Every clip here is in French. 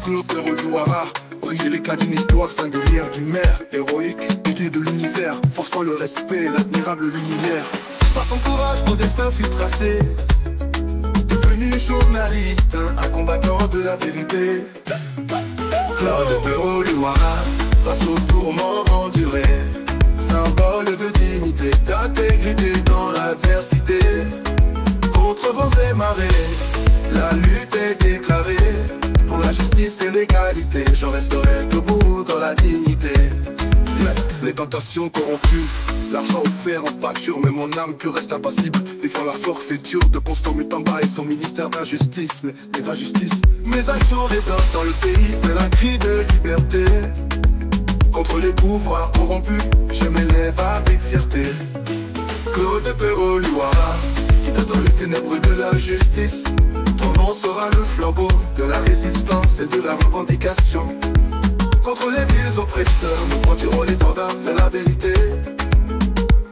Claude Louara, briser l'éclat d'une histoire singulière, d'une mère héroïque, aiguille de l'univers, forçant le respect et l'admirable luminaire. Par son courage, ton destin fut tracé. Devenu journaliste, un combattant de la vérité. Claude Louara, face aux tourments endurés, symbole de dignité, d'intégrité dans l'adversité. Contre vents et marées, la lutte est déclarée. Pour la justice et l'égalité, je resterai debout dans la dignité. Les tentations corrompues, l'argent offert en pâture, mais mon âme que reste impassible, défend la forfaiture de Constant Mutamba et son ministère d'injustice. Mais d'injustice, mais un jour des hommes dans le pays, tel un cri de liberté. Contre les pouvoirs corrompus, je m'élève avec fierté. Claude Louara, qui dans les ténèbres de l'injustice, ton nom sera le flambeau de la résistance et de la revendication. Contre les vieux oppresseurs, nous prendrons l'étendard de la vérité.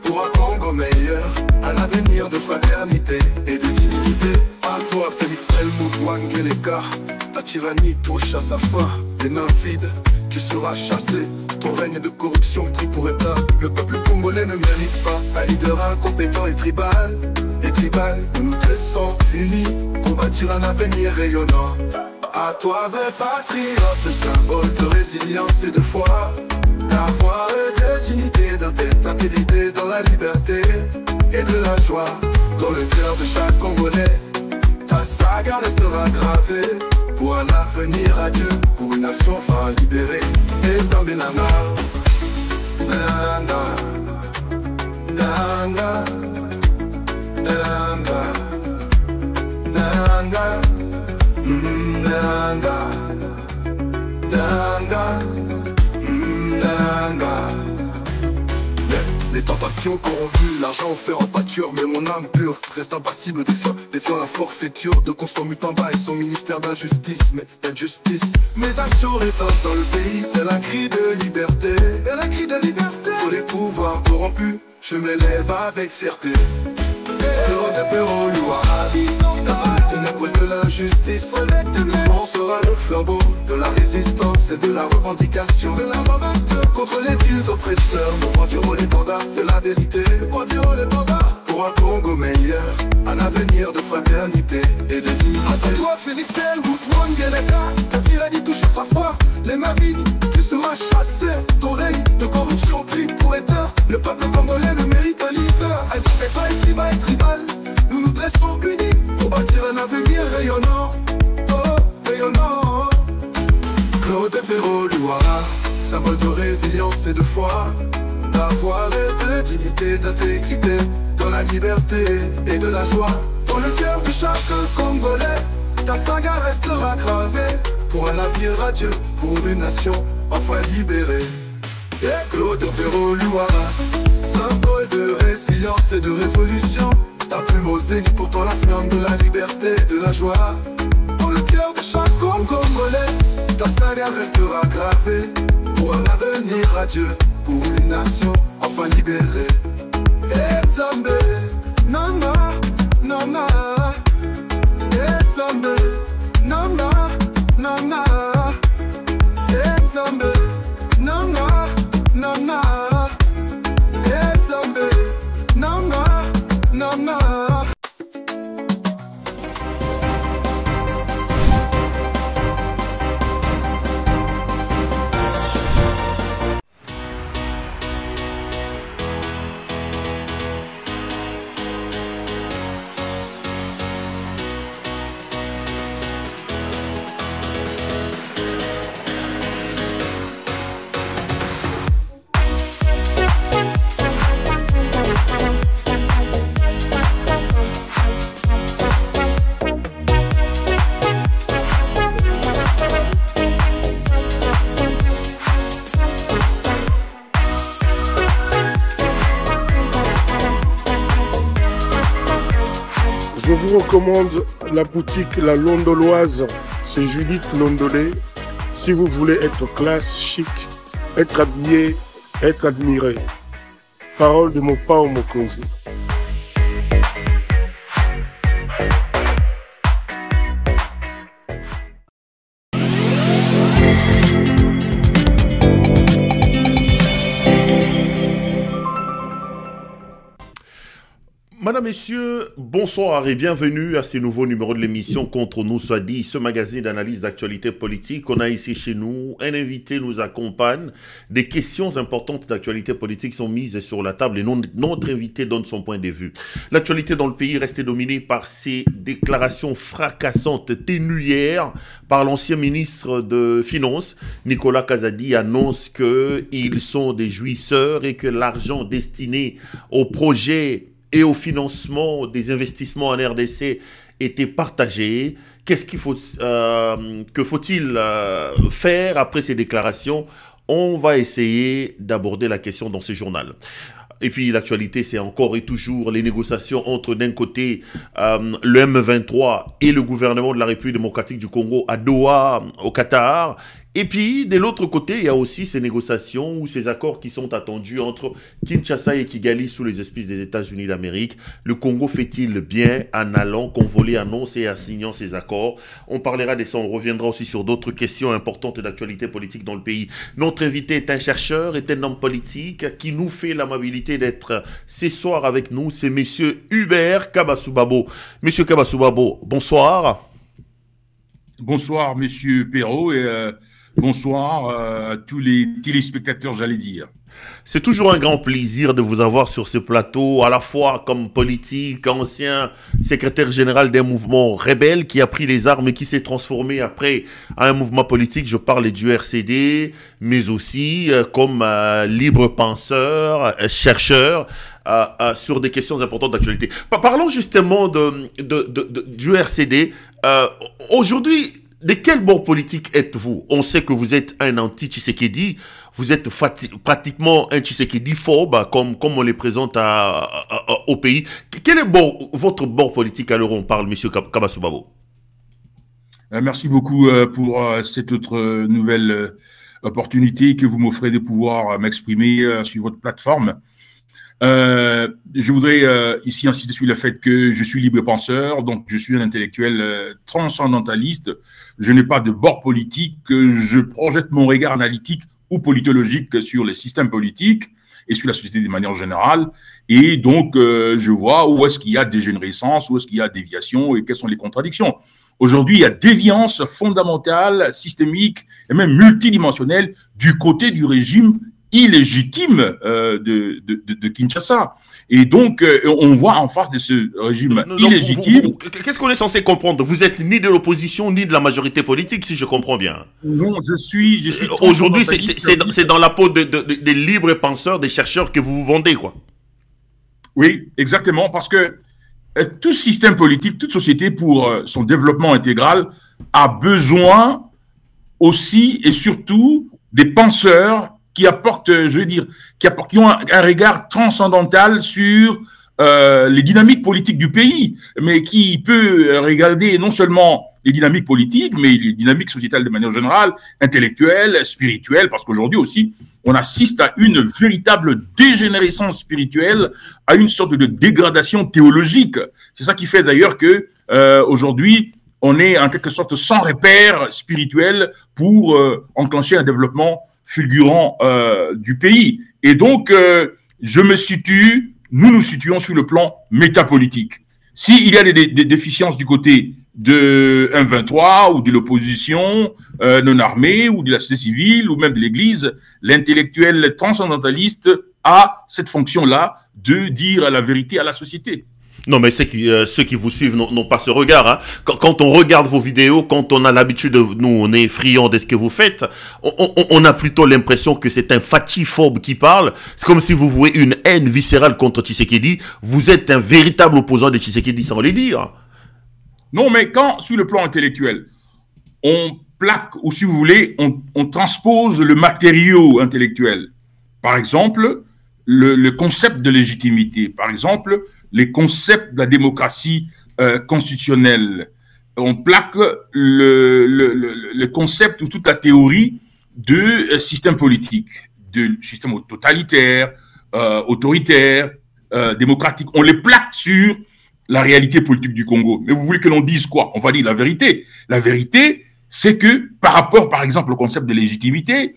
Pour un Congo meilleur, un avenir de fraternité et de dignité. À toi, Félix Helmut Wangeleka, ta tyrannie touche à sa fin. Des mains vides, tu seras chassé. Ton règne de corruption pris pour état. Le peuple congolais ne mérite pas un leader incompétent et tribal. Et tribal, nous nous laissons unis pour bâtir un avenir rayonnant. À toi, vrai patriote, symbole de résilience et de foi, d'avoir de dignité, d'intégrité dans la liberté et de la joie. Dans le cœur de chaque Congolais, ta saga restera gravée pour un avenir radieux, pour une nation enfin libérée. Et Nzambe-Nanga, Nanga, Nanga, Nanga, Nanga. Nanga, Nanga, Nanga. Les tentations corrompues, l'argent offert en pâture, mais mon âme pure reste impassible défiant la forfaiture de Constant Mutamba et son ministère d'injustice. Mais d'injustice, mais un jour résonne dans le pays, tel un cri de liberté, tel un cri de liberté. Pour les pouvoirs corrompus, je m'élève avec fierté. Claude Louara, dans les ténèbres de l'injustice, on sera le flambeau de la résistance et de la revendication. Contre les vieux oppresseurs, nous prendrons l'étendard de la vérité. Pour un Congo meilleur, un avenir de fraternité et de dignité. À toi, Félix Helmut Wangeleka, ta tyrannie touche sa foi. Les mains vides, tu seras chassé. Ton règne de corruption pris pour éteint. Le peuple congolais le mérite un leader. Un tribal, nous nous dressons unis pour bâtir un avenir rayonnant. Oh, rayonnant. Claude Louara, symbole de résilience et de foi, d'avoir et de dignité, d'intégrité dans la liberté et de la joie. Dans le cœur de chaque Congolais, ta saga restera gravée pour un avenir radieux, pour une nation enfin libérée. Et Claude Louara, symbole de résilience et de révolution, ta plume au zénith pourtant la flamme de la liberté et de la joie. Dans le cœur de chaque Congolais, ta saga restera gravée pour un avenir radieux, pour une nation enfin libérée. Et Nzambe, Nanga, Nanga, et Nzambe, Nanga, Nanga, et Nzambe, Nanga, Nanga, et Nzambe, Nanga, Nanga. Je vous recommande la boutique La Londoloise, c'est Judith Londolé. Si vous voulez être classe, chic, être habillé, être admiré. Parole de mon Pao Mokonzi. Madame, Messieurs, bonsoir et bienvenue à ce nouveau numéro de l'émission Contre nous soit dit, ce magazine d'analyse d'actualité politique. On a ici chez nous un invité nous accompagne. Des questions importantes d'actualité politique sont mises sur la table et notre invité donne son point de vue. L'actualité dans le pays reste dominée par ces déclarations fracassantes tenues hier par l'ancien ministre de Finances. Nicolas Kazadi annonce qu'ils sont des jouisseurs et que l'argent destiné au projet et au financement des investissements en RDC était partagé. Qu'est-ce qu'il faut, que faut-il faire après ces déclarations? On va essayer d'aborder la question dans ce journal. Et puis l'actualité, c'est encore et toujours les négociations entre d'un côté le M23 et le gouvernement de la République démocratique du Congo à Doha, au Qatar. Et puis, de l'autre côté, il y a aussi ces négociations ou ces accords qui sont attendus entre Kinshasa et Kigali sous les auspices des États-Unis d'Amérique. Le Congo fait-il bien en allant convoler, annoncer et en signant ces accords? On parlera de ça, on reviendra aussi sur d'autres questions importantes d'actualité politique dans le pays. Notre invité est un chercheur, est un homme politique qui nous fait l'amabilité d'être ce soir avec nous. C'est Monsieur Hubert Kabassoubabo. Monsieur Kabassoubabo, bonsoir. Bonsoir, Monsieur Perrault, et bonsoir à tous les téléspectateurs, j'allais dire. C'est toujours un grand plaisir de vous avoir sur ce plateau, à la fois comme politique, ancien secrétaire général d'un mouvement rebelle qui a pris les armes et qui s'est transformé après en un mouvement politique. Je parle du RCD, mais aussi comme libre penseur, chercheur, sur des questions importantes d'actualité. Parlons justement du RCD. Aujourd'hui, de quel bord politique êtes-vous? On sait que vous êtes un anti-Tshisekedi, vous êtes pratiquement un Tshisekedi-phobe, comme on les présente au pays. Quel est votre bord politique à l'heure où on parle, monsieur Kabassoubabo? Merci beaucoup pour cette autre nouvelle opportunité que vous m'offrez de pouvoir m'exprimer sur votre plateforme. Je voudrais ici insister sur le fait que je suis libre penseur, donc je suis un intellectuel transcendentaliste. Je n'ai pas de bord politique, je projette mon regard analytique ou politologique sur les systèmes politiques et sur la société de manière générale. Et donc, je vois où est-ce qu'il y a dégénérescence, où est-ce qu'il y a déviation et quelles sont les contradictions. Aujourd'hui, il y a déviance fondamentale, systémique et même multidimensionnelle du côté du régime illégitime de Kinshasa. Et donc, on voit en face de ce régime illégitime... Qu'est-ce qu'on est censé comprendre? Vous êtes ni de l'opposition, ni de la majorité politique, si je comprends bien. Non, je suis aujourd'hui, c'est dans la peau des libres penseurs, des chercheurs que vous vous vendez, quoi. Oui, exactement, parce que tout système politique, toute société, pour son développement intégral, a besoin aussi et surtout des penseurs qui apportent, je veux dire, qui ont un regard transcendantal sur les dynamiques politiques du pays, mais qui peut regarder non seulement les dynamiques politiques, mais les dynamiques sociétales de manière générale, intellectuelles, spirituelles, parce qu'aujourd'hui aussi, on assiste à une véritable dégénérescence spirituelle, à une sorte de dégradation théologique. C'est ça qui fait d'ailleurs que aujourd'hui, on est en quelque sorte sans repère spirituel pour enclencher un développement fulgurant du pays. Et donc, nous nous situons sur le plan métapolitique. S'il y a des déficiences du côté de M23 ou de l'opposition non armée ou de la société civile ou même de l'Église, l'intellectuel transcendantaliste a cette fonction-là de dire la vérité à la société. Non, mais ceux qui vous suivent n'ont pas ce regard. Hein. Quand on regarde vos vidéos, quand on a l'habitude nous, on est friands de ce que vous faites, on a plutôt l'impression que c'est un fatiphobe qui parle. C'est comme si vous vouez une haine viscérale contre Tshisekedi. Vous êtes un véritable opposant de Tshisekedi, sans le dire. Non, mais quand, sur le plan intellectuel, on plaque, ou si vous voulez, on transpose le matériau intellectuel. Par exemple, le concept de légitimité. Par exemple, les concepts de la démocratie constitutionnelle. On plaque le concept ou toute la théorie de système politique, de système totalitaire, autoritaire, démocratique. On les plaque sur la réalité politique du Congo. Mais vous voulez que l'on dise quoi? On va dire la vérité. La vérité, c'est que par rapport, par exemple, au concept de légitimité,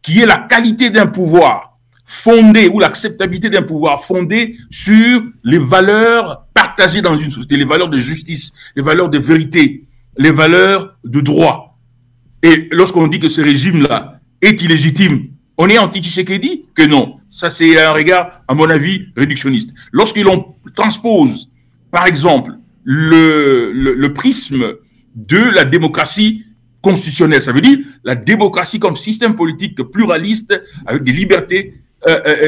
qui est la qualité d'un pouvoir fondé, ou l'acceptabilité d'un pouvoir fondé sur les valeurs partagées dans une société, les valeurs de justice, les valeurs de vérité, les valeurs de droit. Et lorsqu'on dit que ce régime-là est illégitime, on est anti-Tshisekedi? Que non. Ça, c'est un regard, à mon avis, réductionniste. Lorsqu'on transpose, par exemple, le prisme de la démocratie constitutionnelle, ça veut dire la démocratie comme système politique pluraliste avec des libertés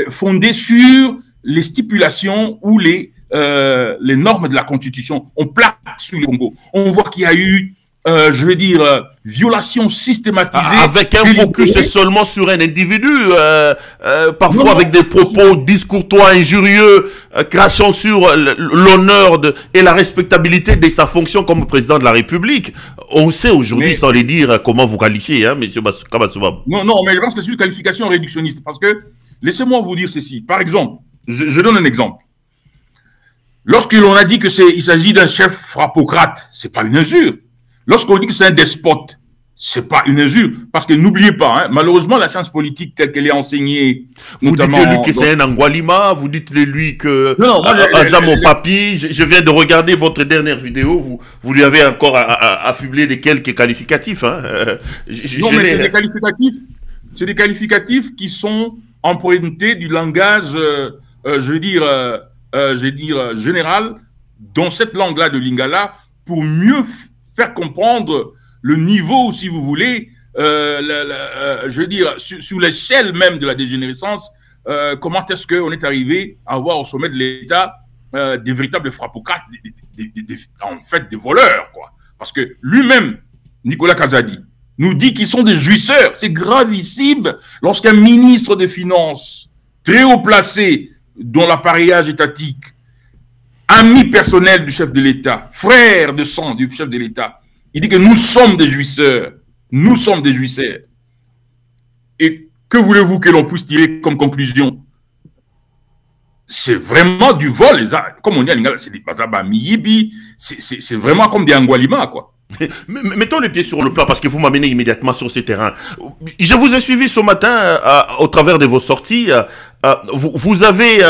fondées sur les stipulations ou les normes de la Constitution. On plaque sur le Congo. On voit qu'il y a eu je veux dire, violation systématisée. Avec un focus seulement sur un individu, parfois avec des propos discourtois, injurieux, crachant sur l'honneur et la respectabilité de sa fonction comme président de la République. On sait aujourd'hui, sans les dire, comment vous qualifiez, hein, monsieur Kabasouba. Non, mais je pense que c'est une qualification réductionniste. Parce que, laissez-moi vous dire ceci. Par exemple, je donne un exemple. Lorsqu'on a dit qu'il s'agit d'un chef frappocrate, c'est pas une injure. Lorsqu'on dit que c'est un despote, c'est pas une injure. Parce que n'oubliez pas, hein, malheureusement, la science politique telle qu'elle est enseignée, vous dites de lui que c'est un Angwalima, vous dites de lui que Azam Papi, je viens de regarder votre dernière vidéo, vous lui avez encore affublé de quelques qualificatifs. Hein. Non, mais c'est des qualificatifs. C'est des qualificatifs qui sont empruntés du langage, je veux dire, général, dans cette langue-là de Lingala, pour mieux faire comprendre le niveau, si vous voulez, je veux dire, sur l'échelle même de la dégénérescence, comment est-ce qu'on est arrivé à avoir au sommet de l'État des véritables frappocrates, en fait des voleurs, quoi. Parce que lui-même, Nicolas Kazadi, nous dit qu'ils sont des jouisseurs. C'est gravissime lorsqu'un ministre des Finances, très haut placé dans l'appareillage étatique, ami personnel du chef de l'État, frère de sang du chef de l'État, il dit que nous sommes des jouisseurs. Nous sommes des jouisseurs. Et que voulez-vous que l'on puisse tirer comme conclusion? C'est vraiment du vol. Comme on dit en Lingala, c'est des bazaba miyibi. C'est vraiment comme des Angwalima, quoi. Mettons les pieds sur le plat parce que vous m'amenez immédiatement sur ces terrains. Je vous ai suivi ce matin au travers de vos sorties. Vous avez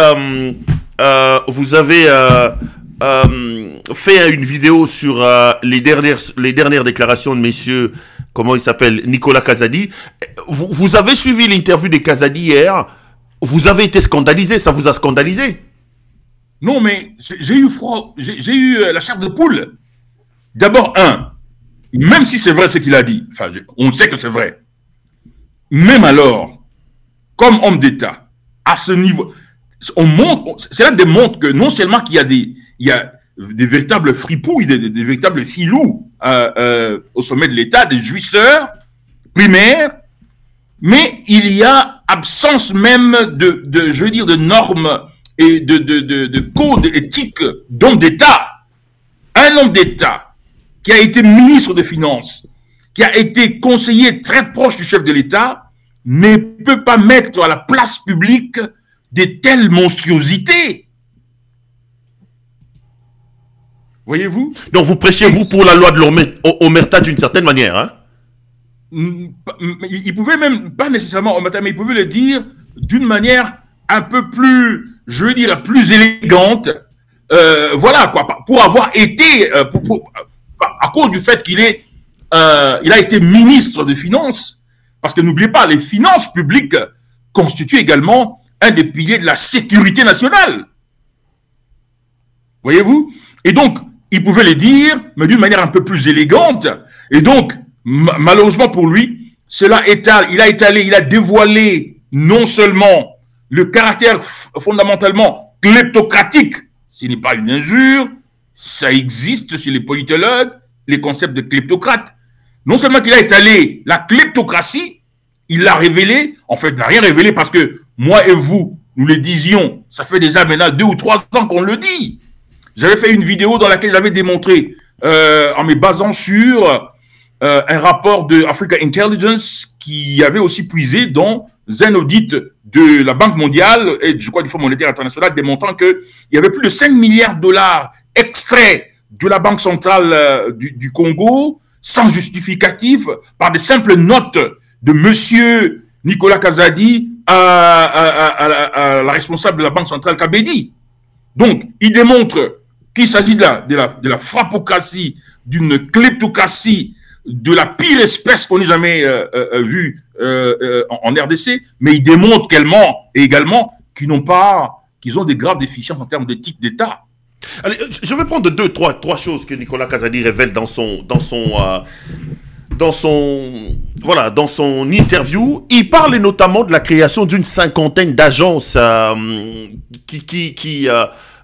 fait une vidéo sur les dernières déclarations de messieurs, comment il s'appelle, Nicolas Kazadi. Vous avez suivi l'interview de Kazadi hier. Vous avez été scandalisé, ça vous a scandalisé? Non, mais j'ai eu froid, j'ai eu la chair de poule. D'abord, même si c'est vrai ce qu'il a dit, enfin, on sait que c'est vrai, même alors, comme homme d'État, à ce niveau, cela démontre que non seulement qu'il y a des véritables fripouilles, des véritables filous au sommet de l'État, des jouisseurs primaires, mais il y a absence même je veux dire, de normes et de codes éthiques d'homme d'État. Un homme d'État qui a été ministre des Finances, qui a été conseiller très proche du chef de l'État, ne peut pas mettre à la place publique de telles monstruosités. Voyez-vous? Donc vous prêchez, vous, pour la loi de l'omerta d'une certaine manière, hein? Il pouvait même, pas nécessairement omerta, mais il pouvait le dire d'une manière un peu plus, je veux dire, plus élégante. Voilà, quoi, pour avoir été, à cause du fait qu'il a été ministre des Finances, parce que n'oubliez pas, les finances publiques constituent également un des piliers de la sécurité nationale. Voyez-vous? Et donc, il pouvait le dire, mais d'une manière un peu plus élégante. Et donc, malheureusement pour lui, il a dévoilé non seulement le caractère fondamentalement kleptocratique, ce n'est pas une injure, ça existe chez les politologues, les concepts de kleptocrate. Non seulement qu'il a étalé la kleptocratie, il l'a révélé, en fait, il n'a rien révélé parce que moi et vous, nous le disions, ça fait déjà maintenant 2 ou 3 ans qu'on le dit. J'avais fait une vidéo dans laquelle j'avais démontré, en me basant sur un rapport de Africa Intelligence qui avait aussi puisé dans un audit de la Banque mondiale et je crois du Fonds monétaire international démontrant qu'il y avait plus de 5 milliards de dollars extraits de la Banque centrale du Congo sans justificatif par des simples notes de monsieur Nicolas Kazadi à la responsable de la Banque centrale Kabedi. Donc, il démontre qu'il s'agit de la frappocratie, d'une kleptocratie, de la pire espèce qu'on ait jamais vue en RDC, mais il démontre également qu'ils ont des graves déficiences en termes d'éthique d'État. Allez, je vais prendre trois choses que Nicolas Kazadi révèle dans son interview. Il parle notamment de la création d'une cinquantaine d'agences qui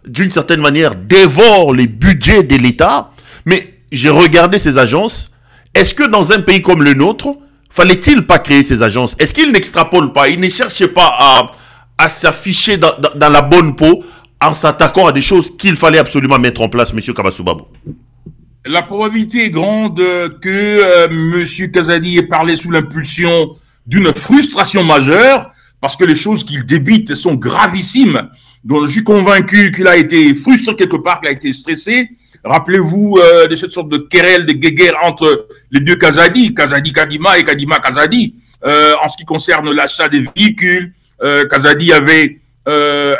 d'une certaine manière, dévorent les budgets de l'État. Mais j'ai regardé ces agences. Est-ce que dans un pays comme le nôtre, fallait-il pas créer ces agences? Est-ce qu'il n'extrapole pas? Il ne cherchait pas à s'afficher dans la bonne peau en s'attaquant à des choses qu'il fallait absolument mettre en place, M. Kabasubabo? La probabilité est grande que M. Kazadi ait parlé sous l'impulsion d'une frustration majeure, parce que les choses qu'il débite sont gravissimes. Donc, je suis convaincu qu'il a été frustré quelque part, qu'il a été stressé. Rappelez-vous de cette sorte de querelle, de guéguerre entre les deux Kazadi, Kazadi-Kadima et Kadima-Kazadi. En ce qui concerne l'achat des véhicules, Kazadi avait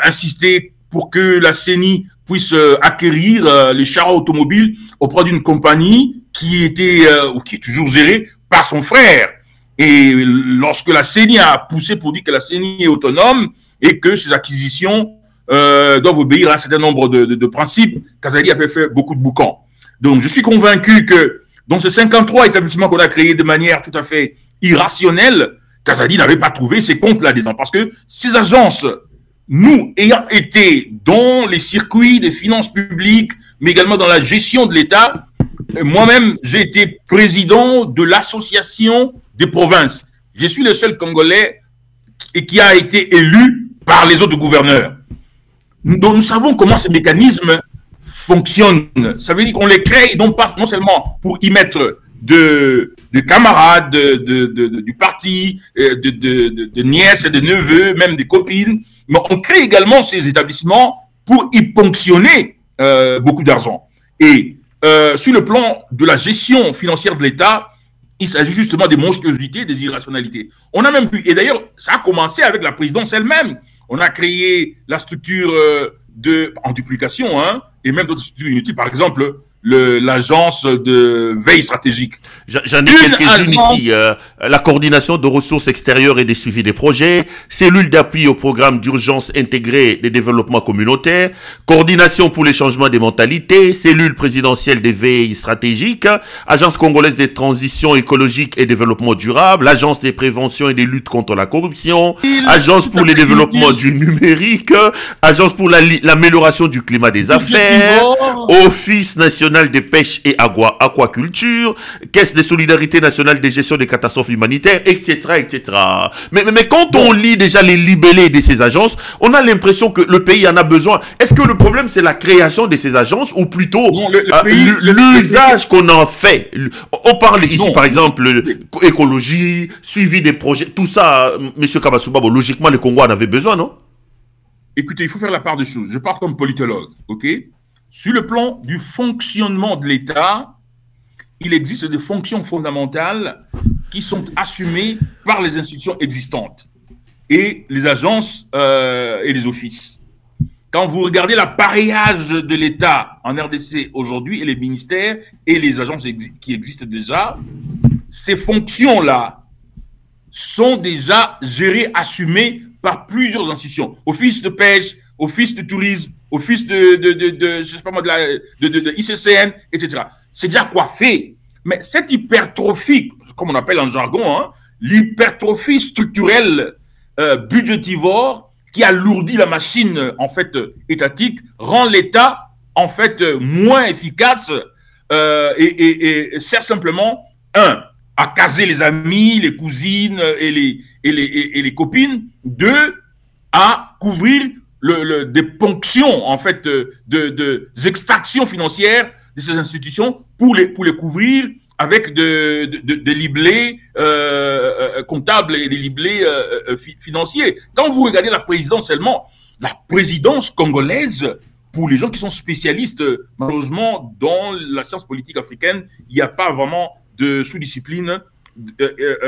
insisté pour que la CENI puisse acquérir les chars automobiles auprès d'une compagnie qui était ou qui est toujours gérée par son frère. Et lorsque la CENI a poussé pour dire que la CENI est autonome et que ses acquisitions doivent obéir à un certain nombre de principes, Kazadi avait fait beaucoup de boucans. Donc, je suis convaincu que dans ces 53 établissements qu'on a créés de manière tout à fait irrationnelle, Kazadi n'avait pas trouvé ses comptes là-dedans. Parce que ces agences, nous ayant été dans les circuits des finances publiques, mais également dans la gestion de l'État, moi-même, j'ai été président de l'association des provinces. Je suis le seul Congolais qui a été élu par les autres gouverneurs. Donc, nous savons comment ces mécanismes fonctionnent. Ça veut dire qu'on les crée non seulement pour y mettre de camarades du parti, de nièces et de neveux, même des copines, mais on crée également ces établissements pour y ponctionner beaucoup d'argent. Et sur le plan de la gestion financière de l'État, il s'agit justement des monstruosités, des irrationalités. On a même pu, et d'ailleurs, ça a commencé avec la présidence elle-même. On a créé la structure en duplication, hein, et même d'autres structures inutiles, par exemple, l'agence de veille stratégique. J'en ai quelques-unes ici. La coordination de ressources extérieures et des suivis des projets, cellule d'appui au programme d'urgence intégré des développements communautaires, coordination pour les changements des mentalités, cellule présidentielle des veilles stratégiques, agence congolaise des transitions écologiques et développement durable, agence des préventions et des luttes contre la corruption, agence pour le développement du numérique, agence pour l'amélioration du climat des affaires, office national de pêche et aquaculture, caisse de solidarité nationale de gestion des catastrophes humanitaires, etc., etc. Mais quand on lit déjà les libellés de ces agences, on a l'impression que le pays en a besoin. Est-ce que le problème, c'est la création de ces agences ou plutôt l'usage qu'on en fait? On parle ici, par exemple, écologie, suivi des projets, tout ça, M. Kabasubabo, logiquement, le Congo en avait besoin, non? Écoutez, il faut faire la part des choses. Je parle comme politologue, ok? Sur le plan du fonctionnement de l'État, il existe des fonctions fondamentales qui sont assumées par les institutions existantes et les agences et les offices. Quand vous regardez l'appareillage de l'État en RDC aujourd'hui et les ministères et les agences qui existent déjà, ces fonctions-là sont déjà gérées, assumées par plusieurs institutions. Office de pêche, office de tourisme, office je sais pas moi, de ICCN, etc. C'est déjà coiffé. Mais cette hypertrophie, comme on appelle en jargon, hein, l'hypertrophie structurelle budgétivore qui alourdit la machine en fait étatique, rend l'État en fait moins efficace et sert simplement à caser les amis, les cousines et les copines, à couvrir des ponctions, en fait, des extractions financières de ces institutions pour les couvrir avec des liblés comptables et des liblés financiers. Quand vous regardez la présidence seulement, la présidence congolaise, pour les gens qui sont spécialistes, malheureusement, dans la science politique africaine, il n'y a pas vraiment de sous-discipline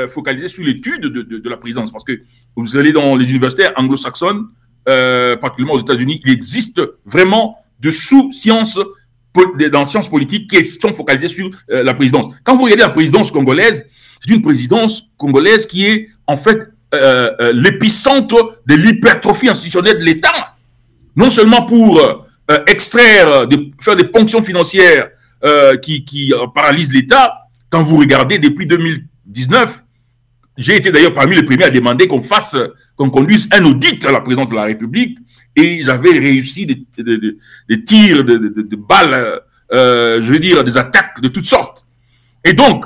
focalisé sur l'étude de la présidence. Parce que vous allez dans les universités anglo-saxonnes, particulièrement aux États-Unis, il existe vraiment de sous-sciences dans sciences politiques qui sont focalisées sur la présidence. Quand vous regardez la présidence congolaise, c'est une présidence congolaise qui est en fait l'épicentre de l'hypertrophie institutionnelle de l'État. Non seulement pour extraire, faire des ponctions financières qui paralysent l'État. Quand vous regardez depuis 2019, j'ai été d'ailleurs parmi les premiers à demander qu'on conduise un audit à la présidence de la République, et j'avais réussi des tirs de balles, je veux dire, des attaques de toutes sortes. Et donc,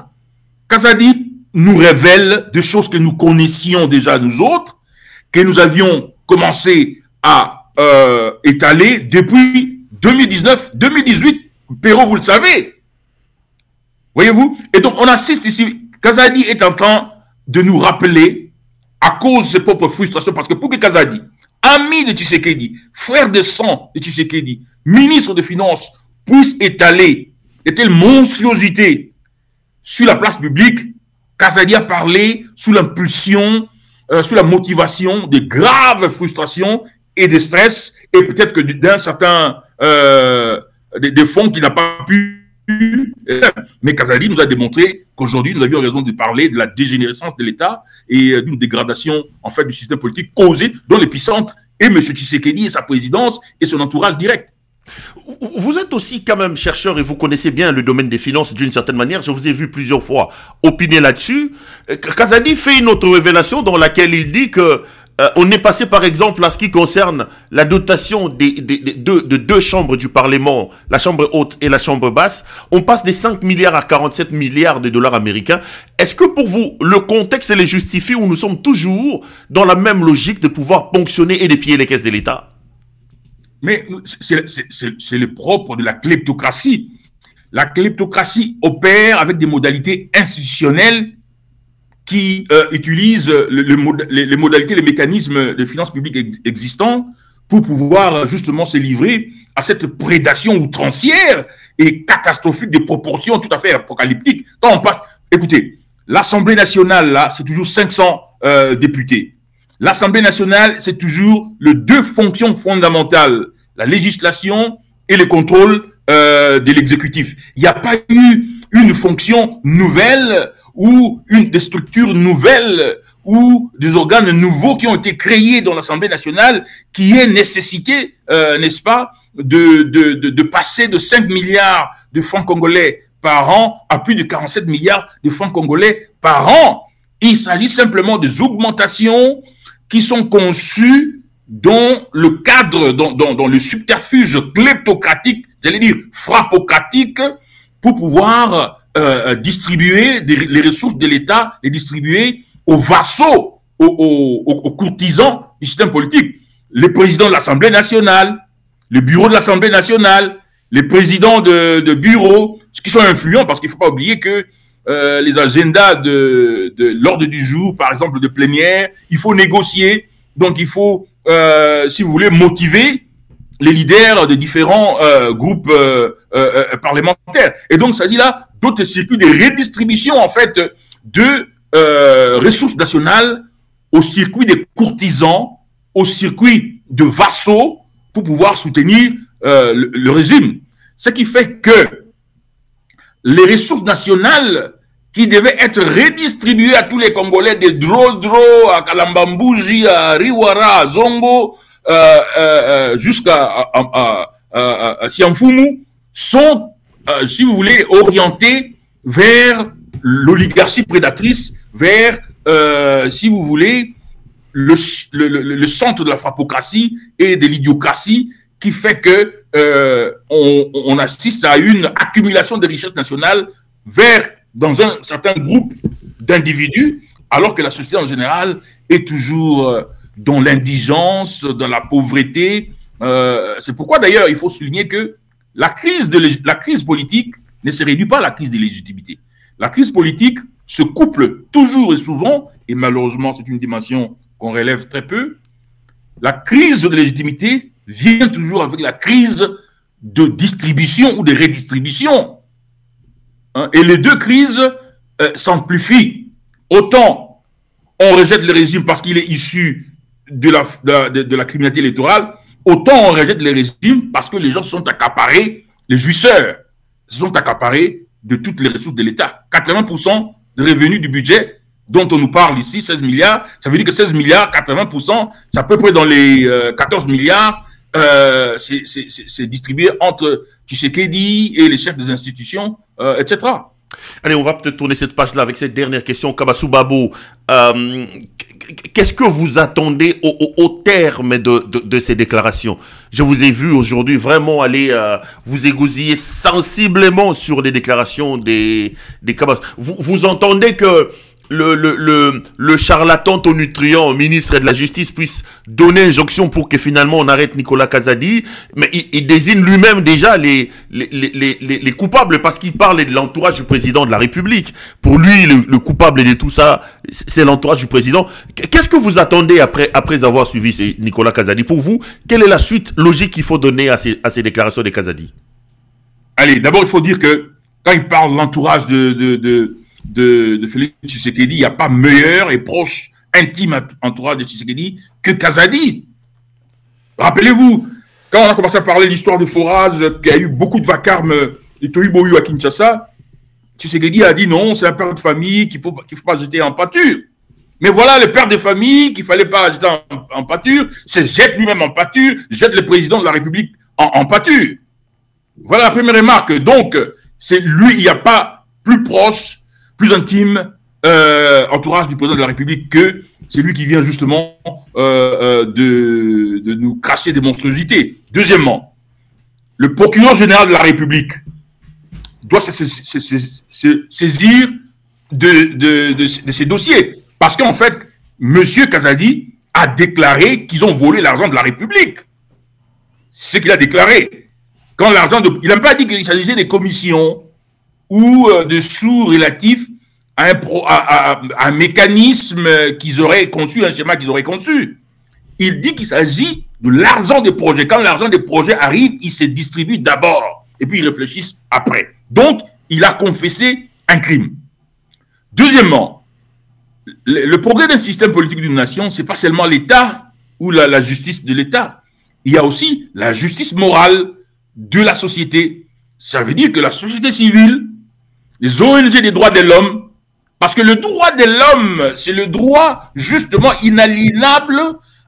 Kazadi nous révèle des choses que nous connaissions déjà nous autres, que nous avions commencé à étaler depuis 2019, 2018. Perrault, vous le savez. Voyez-vous? Et donc, on assiste ici. Kazadi est en train de nous rappeler, à cause de ses propres frustrations, parce que pour que Kazadi, ami de Tshisekedi, frère de sang de Tshisekedi, ministre des Finances, puisse étaler de telles monstruosités sur la place publique, Kazadi a parlé sous l'impulsion, sous la motivation de graves frustrations et de stress, et peut-être que d'un certain des fonds qu'il n'a pas pu. Mais Kazadi nous a démontré qu'aujourd'hui, nous avions raison de parler de la dégénérescence de l'État et d'une dégradation en fait du système politique causée dont l'épicentre est M. Tshisekedi et sa présidence et son entourage direct. Vous êtes aussi quand même chercheur et vous connaissez bien le domaine des finances d'une certaine manière. Je vous ai vu plusieurs fois opiner là-dessus. Kazadi fait une autre révélation dans laquelle il dit que on est passé par exemple à ce qui concerne la dotation de deux chambres du Parlement, la chambre haute et la chambre basse. On passe des 5 milliards à 47 milliards de dollars américains. Est-ce que pour vous, le contexte les justifie ou nous sommes toujours dans la même logique de pouvoir ponctionner et dépiller les caisses de l'État? Mais c'est le propre de la kleptocratie. La kleptocratie opère avec des modalités institutionnelles qui utilisent les modalités, les mécanismes de finances publiques existants pour pouvoir justement se livrer à cette prédation outrancière et catastrophique de proportions tout à fait apocalyptiques. Quand on passe, écoutez, l'Assemblée nationale, là, c'est toujours 500 députés. L'Assemblée nationale, c'est toujours les deux fonctions fondamentales, la législation et le contrôle de l'exécutif. Il n'y a pas eu une fonction nouvelle ou des structures nouvelles ou des organes nouveaux qui ont été créés dans l'Assemblée nationale qui aient nécessité, n'est-ce pas, de passer de 5 milliards de francs congolais par an à plus de 47 milliards de francs congolais par an. Il s'agit simplement des augmentations qui sont conçues dans le cadre, dans le subterfuge kleptocratique, j'allais dire frappocratique, pour pouvoir distribuer les ressources de l'État, les distribuer aux vassaux, aux courtisans du système politique. Les présidents de l'Assemblée nationale, le bureau de l'Assemblée nationale, les présidents de bureaux, ce qui sont influents, parce qu'il ne faut pas oublier que les agendas de l'ordre du jour, par exemple de plénière, il faut négocier, donc il faut, si vous voulez, motiver les leaders de différents groupes parlementaires. Et donc, ça dit là d'autres circuits de redistribution, en fait, de ressources nationales au circuit des courtisans, au circuit de vassaux, pour pouvoir soutenir le régime. Ce qui fait que les ressources nationales qui devaient être redistribuées à tous les Congolais, de Dro, à Kalambambouji, à Riwara, à Zongo, jusqu'à Siamfumu, sont, si vous voulez, orientés vers l'oligarchie prédatrice, vers, si vous voulez, le centre de la frappocratie et de l'idiocratie, qui fait que on assiste à une accumulation de richesses nationales dans un certain groupe d'individus, alors que la société en général est toujours dans l'indigence, dans la pauvreté. C'est pourquoi d'ailleurs il faut souligner que la crise politique ne se réduit pas à la crise de légitimité. La crise politique se couple toujours et souvent, et malheureusement c'est une dimension qu'on relève très peu, la crise de légitimité vient toujours avec la crise de distribution ou de redistribution. Et les deux crises s'amplifient. autant on rejette le régime parce qu'il est issu de la criminalité électorale, autant on rejette le régime parce que les gens sont accaparés, les jouisseurs sont accaparés de toutes les ressources de l'État. 80% de revenus du budget dont on nous parle ici, 16 milliards, ça veut dire que 16 milliards, 80%, c'est à peu près dans les 14 milliards, c'est distribué entre Tshisekedi et les chefs des institutions, etc. Allez, on va peut-être tourner cette page-là avec cette dernière question. Kabassou Babou, qu'est-ce que vous attendez au terme de ces déclarations? Je vous ai vu aujourd'hui vraiment aller vous égosiller sensiblement sur les déclarations des Kabassou. Vous entendez que le charlatan tonitruant au ministre de la Justice puisse donner injonction pour que finalement on arrête Nicolas Kazadi, mais il désigne lui-même déjà les coupables parce qu'il parle de l'entourage du président de la République. Pour lui, le coupable de tout ça, c'est l'entourage du président. Qu'est-ce que vous attendez après avoir suivi Nicolas Kazadi? Pour vous, quelle est la suite logique qu'il faut donner à ces déclarations de Kazadi? Allez, d'abord, il faut dire que quand il parle de l'entourage de Félix Tshisekedi, il n'y a pas meilleur et proche, intime entourage de Tshisekedi que Kazadi. Rappelez-vous, quand on a commencé à parler de l'histoire de forage, qu'il y a eu beaucoup de vacarme de Tohubohu à Kinshasa, Tshisekedi a dit non, c'est un père de famille qu'il ne faut pas jeter en pâture. Mais voilà, le père de famille qu'il ne fallait pas jeter en pâture, c'est jette lui-même en pâture, jette le président de la République en pâture. Voilà la première remarque. Donc, c'est lui, il n'y a pas plus proche, plus intime entourage du président de la République que c'est lui qui vient justement de nous cracher des monstruosités. Deuxièmement, le procureur général de la République doit se saisir de ces dossiers. Parce qu'en fait, M. Kazadi a déclaré qu'ils ont volé l'argent de la République. C'est ce qu'il a déclaré. Quand l'argent il n'a pas dit qu'il s'agissait des commissions ou de sous relatifs à un mécanisme qu'ils auraient conçu, un schéma qu'ils auraient conçu. Il dit qu'il s'agit de l'argent des projets. Quand l'argent des projets arrive, il se distribue d'abord et puis ils réfléchissent après. Donc, il a confessé un crime. Deuxièmement, le progrès d'un système politique d'une nation, ce n'est pas seulement l'État ou la justice de l'État. Il y a aussi la justice morale de la société. Ça veut dire que la société civile, les ONG des droits de l'homme, parce que le droit de l'homme, c'est le droit justement inaliénable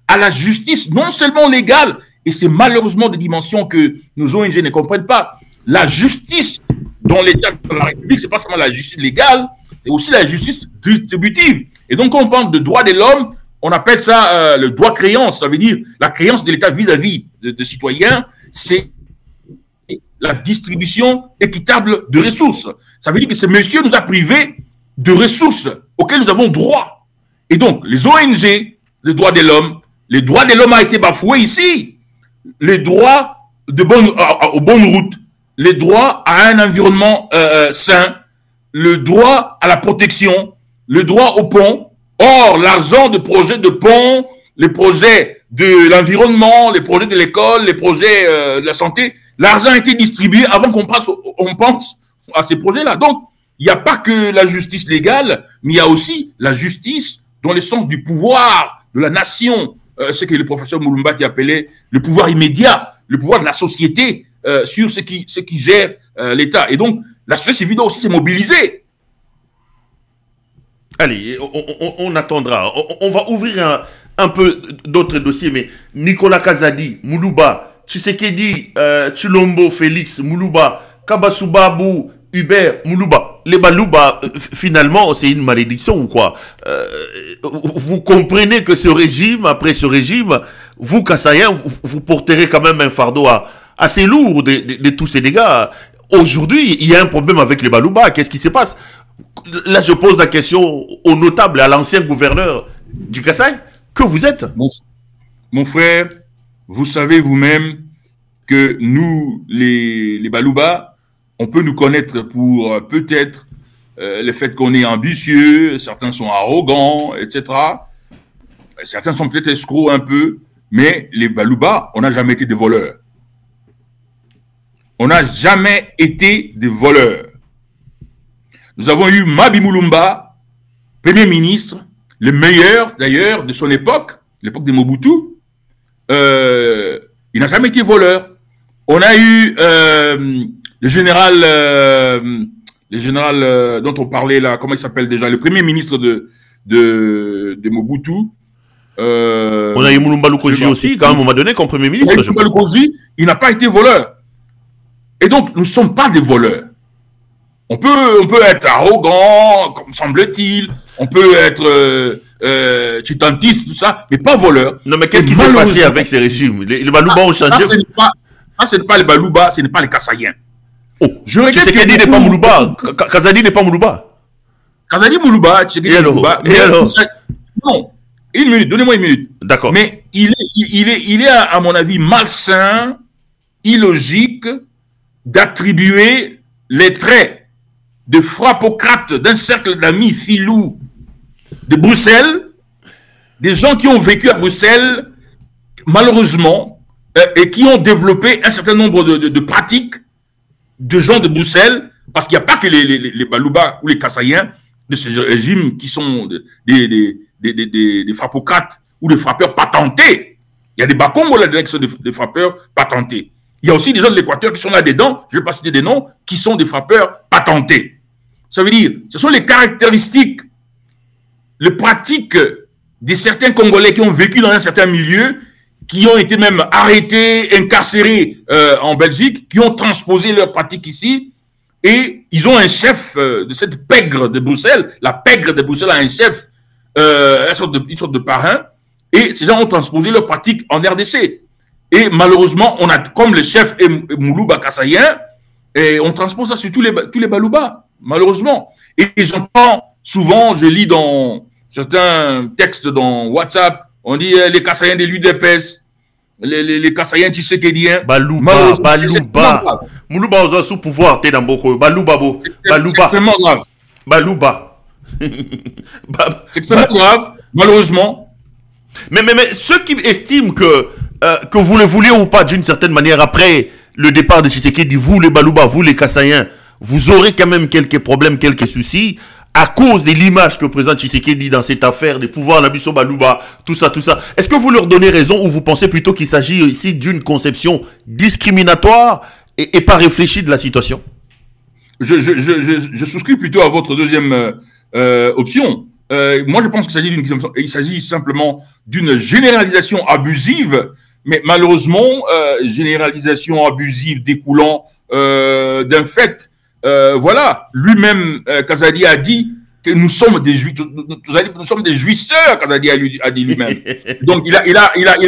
à la justice, non seulement légale, et c'est malheureusement des dimensions que nos ONG ne comprennent pas. La justice dans l'État de la République, ce n'est pas seulement la justice légale, c'est aussi la justice distributive. Et donc, quand on parle de droit de l'homme, on appelle ça le droit créance. Ça veut dire la créance de l'État vis-à-vis de citoyens, c'est la distribution équitable de ressources. Ça veut dire que ce monsieur nous a privés de ressources auxquelles nous avons droit. Et donc, les ONG, les droits de l'homme a été bafoué ici. Les droits aux bonnes routes, les droits à un environnement sain, le droit à la protection, le droit au pont. Or, l'argent de projets de pont, les projets de l'environnement, les projets de l'école, les projets de la santé, l'argent a été distribué avant qu'on pense à ces projets-là. Donc, il n'y a pas que la justice légale, mais il y a aussi la justice dans le sens du pouvoir de la nation, ce que le professeur Mouloumbati appelait le pouvoir immédiat, le pouvoir de la société sur ce qui gère l'État. Et donc, la société civile doit aussi se mobiliser. Allez, on attendra. On va ouvrir un peu d'autres dossiers, mais Nicolas Kazadi, Moulouba, Tshisekedi, Tshilombo, Félix, Moulouba, Kabassou Babou, Hubert, Moulouba. Les Balouba, finalement, c'est une malédiction ou quoi? Vous comprenez que ce régime, après ce régime, vous, Kassaïens, vous porterez quand même un fardeau assez lourd de tous ces dégâts. Aujourd'hui, il y a un problème avec les Balouba. Qu'est-ce qui se passe? Là, je pose la question au notable, à l'ancien gouverneur du Kasaï. Que vous êtes? Mon frère, vous savez vous-même que nous, les Balouba, on peut nous connaître pour peut-être le fait qu'on est ambitieux, certains sont arrogants, etc. Certains sont peut-être escrocs un peu, mais les Balouba, on n'a jamais été des voleurs. On n'a jamais été des voleurs. Nous avons eu Mabi Mulumba, Premier ministre, le meilleur d'ailleurs de son époque, l'époque de Mobutu, il n'a jamais été voleur. On a eu le général dont on parlait là, comment il s'appelle déjà, le premier ministre de Mobutu. On a eu Mulumba Lukoji aussi, quand à un moment donné, comme premier ministre. Mulumba Lukoji, il n'a pas été voleur. Et donc, nous ne sommes pas des voleurs. On peut être arrogant, comme semble-t-il, on peut être chitantiste, tout ça, mais pas voleur. Non, mais qu'est-ce qui s'est passé avec ces régimes? Les Balouba ont changé. Ça, ce n'est pas les Balouba, ce n'est pas les Kassaïens. Oh, Tshisekedi n'est pas Moulouba. Kazadi n'est pas Moulouba. Kazadi Moulouba, Tshisekedi Moulouba. Et alors? Non, une minute, donnez-moi une minute. D'accord. Mais il est, à mon avis, malsain, illogique, d'attribuer les traits de frappocrate d'un cercle d'amis filous de Bruxelles, des gens qui ont vécu à Bruxelles, malheureusement, et qui ont développé un certain nombre de pratiques de gens de Bruxelles, parce qu'il n'y a pas que les Balouba ou les Kassaïens de ce régime qui sont des frappocrates ou des frappeurs patentés. Il y a des Bakongo là-dedans qui sont des frappeurs patentés. Il y a aussi des gens de l'Équateur qui sont là-dedans, je ne vais pas citer des noms, qui sont des frappeurs patentés. Ça veut dire, ce sont les caractéristiques, les pratiques de certains Congolais qui ont vécu dans un certain milieu, qui ont été même arrêtés, incarcérés en Belgique, qui ont transposé leurs pratiques ici, et ils ont un chef de cette pègre de Bruxelles. La pègre de Bruxelles a un chef, une sorte de parrain, et ces gens ont transposé leurs pratiques en RDC. Et malheureusement, on a comme le chef Moulouba Kassaïen, et on transpose ça sur tous les Balouba, malheureusement. Et j'entends souvent, je lis dans certains textes dans WhatsApp, on dit les Kassaïens de l'UDPS, les Kassaïens Tshisekediens. Balouba. Moulouba aux sous pouvoir, t'es dans beaucoup. Balouba. C'est extrêmement grave. Balouba. C'est extrêmement grave, malheureusement. Mais ceux qui estiment que vous le voulez ou pas d'une certaine manière, après le départ de Tshisekedi, vous les Balouba, vous les Kassaïens, vous aurez quand même quelques problèmes, quelques soucis, à cause de l'image que présente Tshisekedi dans cette affaire des pouvoirs Nabiso Balouba, tout ça. Est-ce que vous leur donnez raison ou vous pensez plutôt qu'il s'agit ici d'une conception discriminatoire et pas réfléchie de la situation? Je souscris plutôt à votre deuxième option. Moi, je pense qu'il s'agit simplement d'une généralisation abusive, mais malheureusement, généralisation abusive découlant d'un fait. Voilà, lui-même, Kazadi a dit que nous sommes des jouisseurs, Kazadi a dit lui-même. Donc, il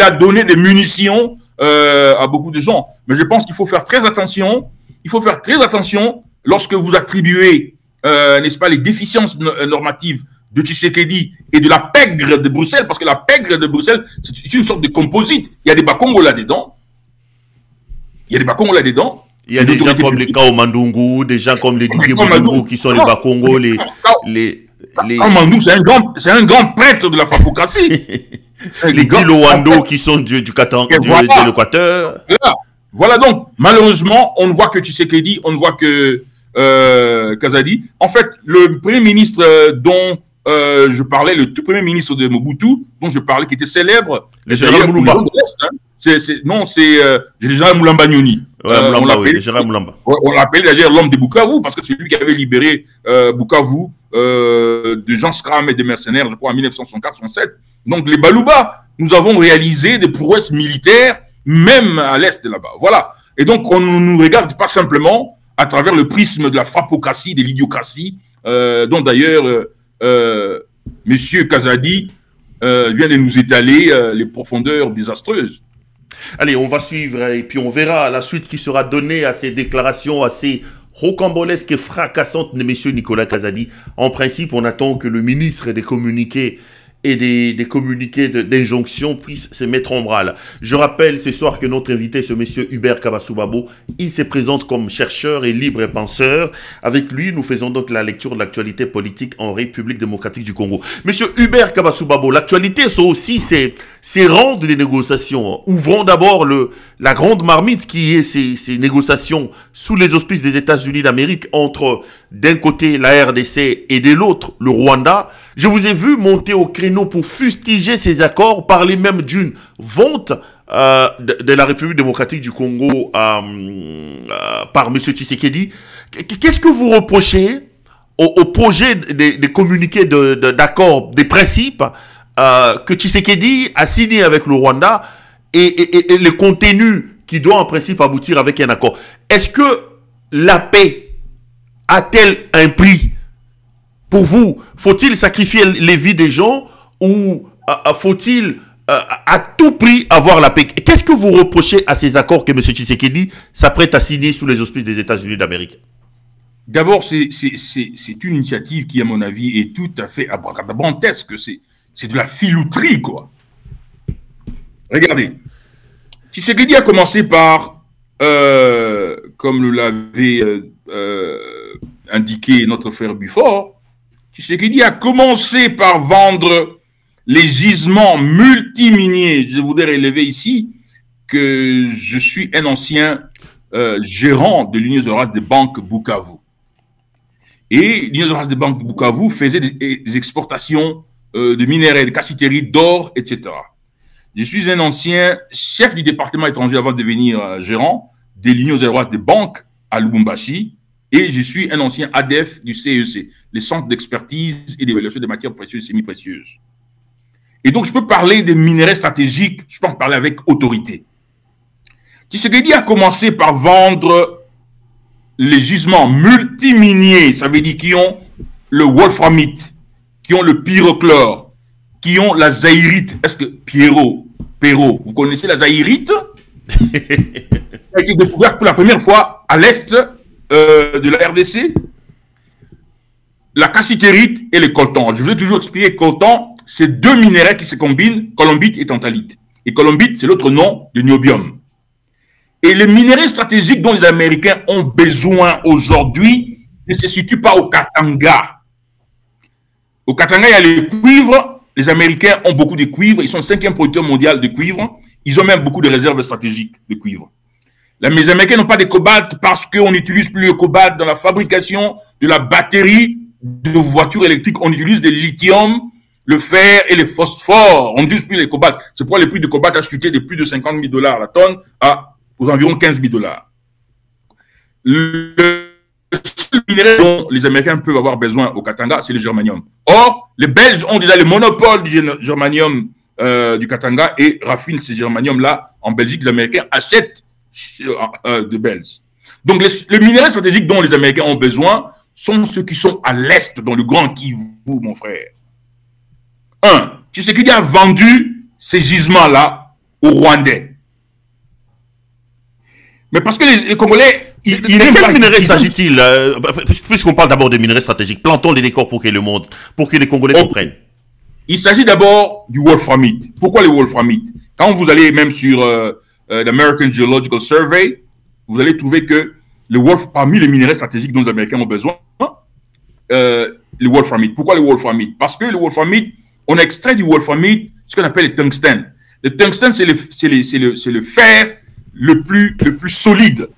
a donné des munitions à beaucoup de gens. Mais je pense qu'il faut faire très attention. Il faut faire très attention lorsque vous attribuez, n'est-ce pas, les déficiences normatives de Tshisekedi et de la pègre de Bruxelles, parce que la pègre de Bruxelles, c'est une sorte de composite. Il y a des Bakongo là-dedans. Il y a des gens comme les Kao Mandungu, des gens comme les Didier Boulungu qui sont les Bakongo, Kao Mandungu, c'est un grand prêtre de la frappocratie. Les Kilowando qui sont de l'Équateur. Voilà donc, malheureusement, on ne voit que Tshisekedi, on ne voit que Kazadi. En fait, le premier ministre dont je parlais, le tout premier ministre de Mobutu, dont je parlais, qui était célèbre, le général Moulumba. C'est le général Moulamba Nyoni. Le général Moulamba. On l'appelait d'ailleurs l'homme de Bukavu, parce que c'est lui qui avait libéré Bukavu de Jean Scram et des mercenaires, je crois, en 1964-67. Donc, les Balouba, nous avons réalisé des prouesses militaires, même à l'est de là-bas. Voilà. Et donc, on ne nous regarde pas simplement à travers le prisme de la frappocratie, de l'idiocratie, dont d'ailleurs Monsieur Kazadi vient de nous étaler les profondeurs désastreuses. Allez, on va suivre et puis on verra la suite qui sera donnée à ces déclarations assez rocambolesques et fracassantes de M. Nicolas Kazadi. En principe, on attend que le ministre des Communiqués et des communiqués d'injonction puissent se mettre en branle. Je rappelle ce soir que notre invité, ce monsieur Hubert Kabasoubabo, il se présente comme chercheur et libre penseur. Avec lui, nous faisons donc la lecture de l'actualité politique en République démocratique du Congo. Monsieur Hubert Kabasoubabo, l'actualité, c'est aussi ces rangs des négociations. Ouvrons d'abord la grande marmite qui est ces négociations sous les auspices des États-Unis d'Amérique entre, d'un côté, la RDC et de l'autre, le Rwanda. Je vous ai vu monter au créneau pour fustiger ces accords, parler même d'une vente de la République démocratique du Congo par M. Tshisekedi. Qu'est-ce que vous reprochez au projet des communiqués d'accord, des principes que Tshisekedi a signé avec le Rwanda et le contenu qui doit en principe aboutir avec un accord? Est-ce que la paix a-t-elle un prix? Pour vous, faut-il sacrifier les vies des gens ou faut-il à tout prix avoir la paix? Qu'est-ce que vous reprochez à ces accords que M. Tshisekedi s'apprête à signer sous les auspices des États-Unis d'Amérique? D'abord, c'est une initiative qui, à mon avis, est tout à fait abracadabrantesque. C'est de la filouterie, quoi. Regardez. Tshisekedi a commencé par, comme l'avait indiqué notre frère Buffort, Tshisekedi a commencé par vendre les gisements multiminiers. Je voudrais relever ici que je suis un ancien gérant de l'Union des banques Bukavu. Et l'Union des banques de Bukavu faisait des exportations de minerais, de cassiterie, d'or, etc. Je suis un ancien chef du département étranger avant de devenir gérant de l'Union des banques à Lubumbashi. Et je suis un ancien ADEF du CEC, les centres d'expertise et d'évaluation des matières précieuses et semi-précieuses. Et donc, je peux parler des minerais stratégiques, je peux en parler avec autorité. Tshisekedi a commencé par vendre les gisements multiminiers, ça veut dire qui ont le wolframite, qui ont le pyrochlore, qui ont la zaïrite. Est-ce que Perrault, vous connaissez la zaïrite? Elle a été découverte pour la première fois à l'est de la RDC. La cassitérite et le coltan. Je voulais toujours expliquer coltan, c'est deux minéraux qui se combinent, colombite et tantalite. Et colombite, c'est l'autre nom de niobium. Et les minéraux stratégiques dont les Américains ont besoin aujourd'hui ne se situent pas au Katanga. Au Katanga, il y a le cuivre. Les Américains ont beaucoup de cuivre. Ils sont le 5e producteur mondial de cuivre. Ils ont même beaucoup de réserves stratégiques de cuivre. Les Américains n'ont pas de cobalt parce qu'on n'utilise plus le cobalt dans la fabrication de la batterie de voitures électriques. On utilise le lithium, le fer et le phosphore. On n'utilise plus le cobalt. C'est pourquoi le prix du cobalt a chuté de plus de 50 000 $ la tonne aux environ 15 000 $. Le seul minerai dont les Américains peuvent avoir besoin au Katanga, c'est le germanium. Or, les Belges ont déjà le monopole du germanium du Katanga et raffinent ce germanium-là en Belgique. Les Américains achètent de Belges. Donc, les minerais stratégiques dont les Américains ont besoin sont ceux qui sont à l'est, dans le Grand Kivu, mon frère. Tshisekedi a vendu ces gisements-là aux Rwandais. Mais parce que les Congolais... De quel minerai s'agit-il puisqu'on parle d'abord des minerais stratégiques, plantons les décors pour que les Congolais comprennent. Il s'agit d'abord du wolframite. Pourquoi le wolframite? Quand vous allez même sur l'American Geological Survey, vous allez trouver que parmi les minerais stratégiques dont les Américains ont besoin, le wolframite. Pourquoi le wolframite? Parce que le wolframite, on extrait du wolframite ce qu'on appelle le tungstène. Le tungstène, c'est le fer le plus solide.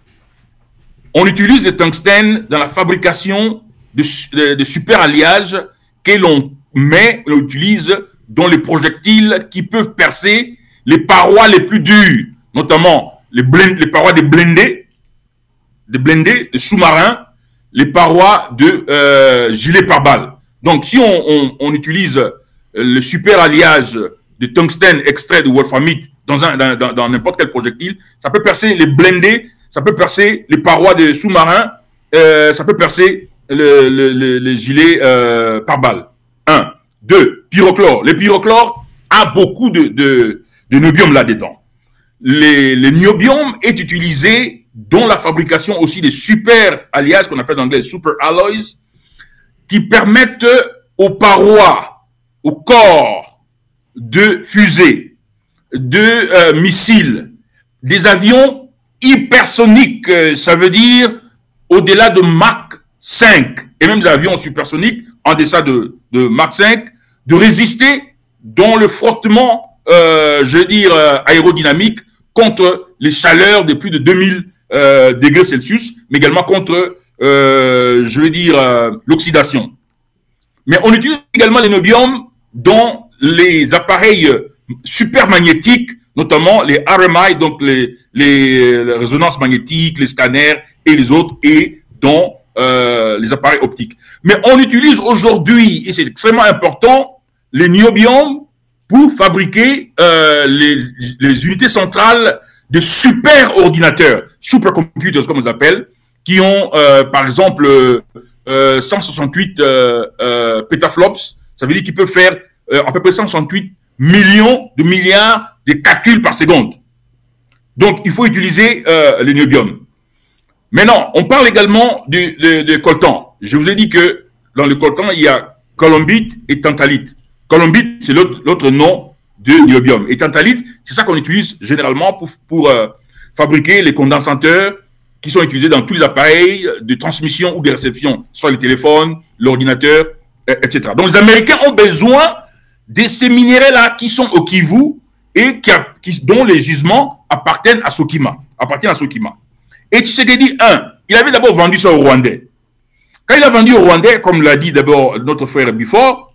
On utilise le tungstène dans la fabrication de super alliages que l'on utilise dans les projectiles qui peuvent percer les parois les plus dures, notamment les parois des blindés, des sous-marins, les parois de gilets pare-balles. Donc, si on utilise le super alliage de tungstène extrait de wolframite dans n'importe quel projectile, ça peut percer les blindés, ça peut percer les parois des sous-marins, ça peut percer les gilets pare-balles. 2. Pyrochlore. Le pyrochlore a beaucoup de niobium là-dedans. Le niobium est utilisé dans la fabrication aussi des super alliages qu'on appelle en anglais super alloys, qui permettent aux parois, au corps de fusées, de missiles, des avions hypersoniques, ça veut dire au-delà de Mach 5, et même des avions supersoniques en deçà de Mach 5, de résister dans le frottement, aérodynamique contre les chaleurs de plus de 2000 degrés Celsius, mais également contre, l'oxydation. Mais on utilise également les niobium dans les appareils supermagnétiques, notamment les RMI, donc les résonances magnétiques, les scanners et les autres, et dans les appareils optiques. Mais on utilise aujourd'hui, et c'est extrêmement important, les niobium pour fabriquer les unités centrales des super ordinateurs, supercomputers comme on les appelle, qui ont par exemple 168 pétaflops, ça veut dire qu'ils peuvent faire à peu près 168 millions de milliards de calculs par seconde. Donc il faut utiliser le niobium. Maintenant, on parle également de coltan. Je vous ai dit que dans le coltan, il y a colombite et tantalite. Colombite, c'est l'autre nom de niobium. Et tantalite, c'est ça qu'on utilise généralement pour fabriquer les condensateurs qui sont utilisés dans tous les appareils de transmission ou de réception, soit les téléphones, l'ordinateur, etc. Donc les Américains ont besoin de ces minéraux-là qui sont au Kivu et dont les gisements appartiennent à Sokima. Et Tshisekedi, il avait d'abord vendu ça aux Rwandais. Quand il a vendu aux Rwandais, comme l'a dit d'abord notre frère Bifor,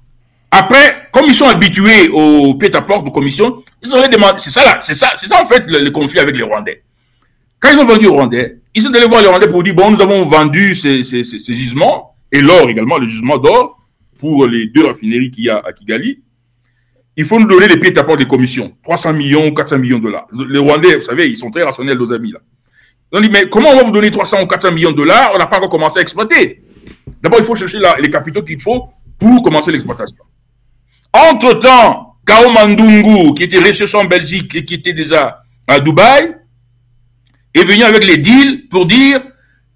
après, comme ils sont habitués au pied-à-porte de commission, ils ont demandé, c'est ça en fait le conflit avec les Rwandais. Quand ils ont vendu aux Rwandais, ils sont allés voir les Rwandais pour dire, bon, nous avons vendu ces gisements, et l'or également, le gisement d'or, pour les 2 raffineries qu'il y a à Kigali. Il faut nous donner les pieds-à-porte des commissions, 300 millions, 400 millions de dollars. Les Rwandais, vous savez, ils sont très rationnels, nos amis là. On dit, mais comment on va vous donner 300 ou 400 millions de dollars? On n'a pas encore commencé à exploiter. D'abord, il faut chercher les capitaux qu'il faut pour commencer l'exploitation. Entre-temps, Kao Mandungu, qui était resté en Belgique et qui était déjà à Dubaï, est venu avec les deals pour dire,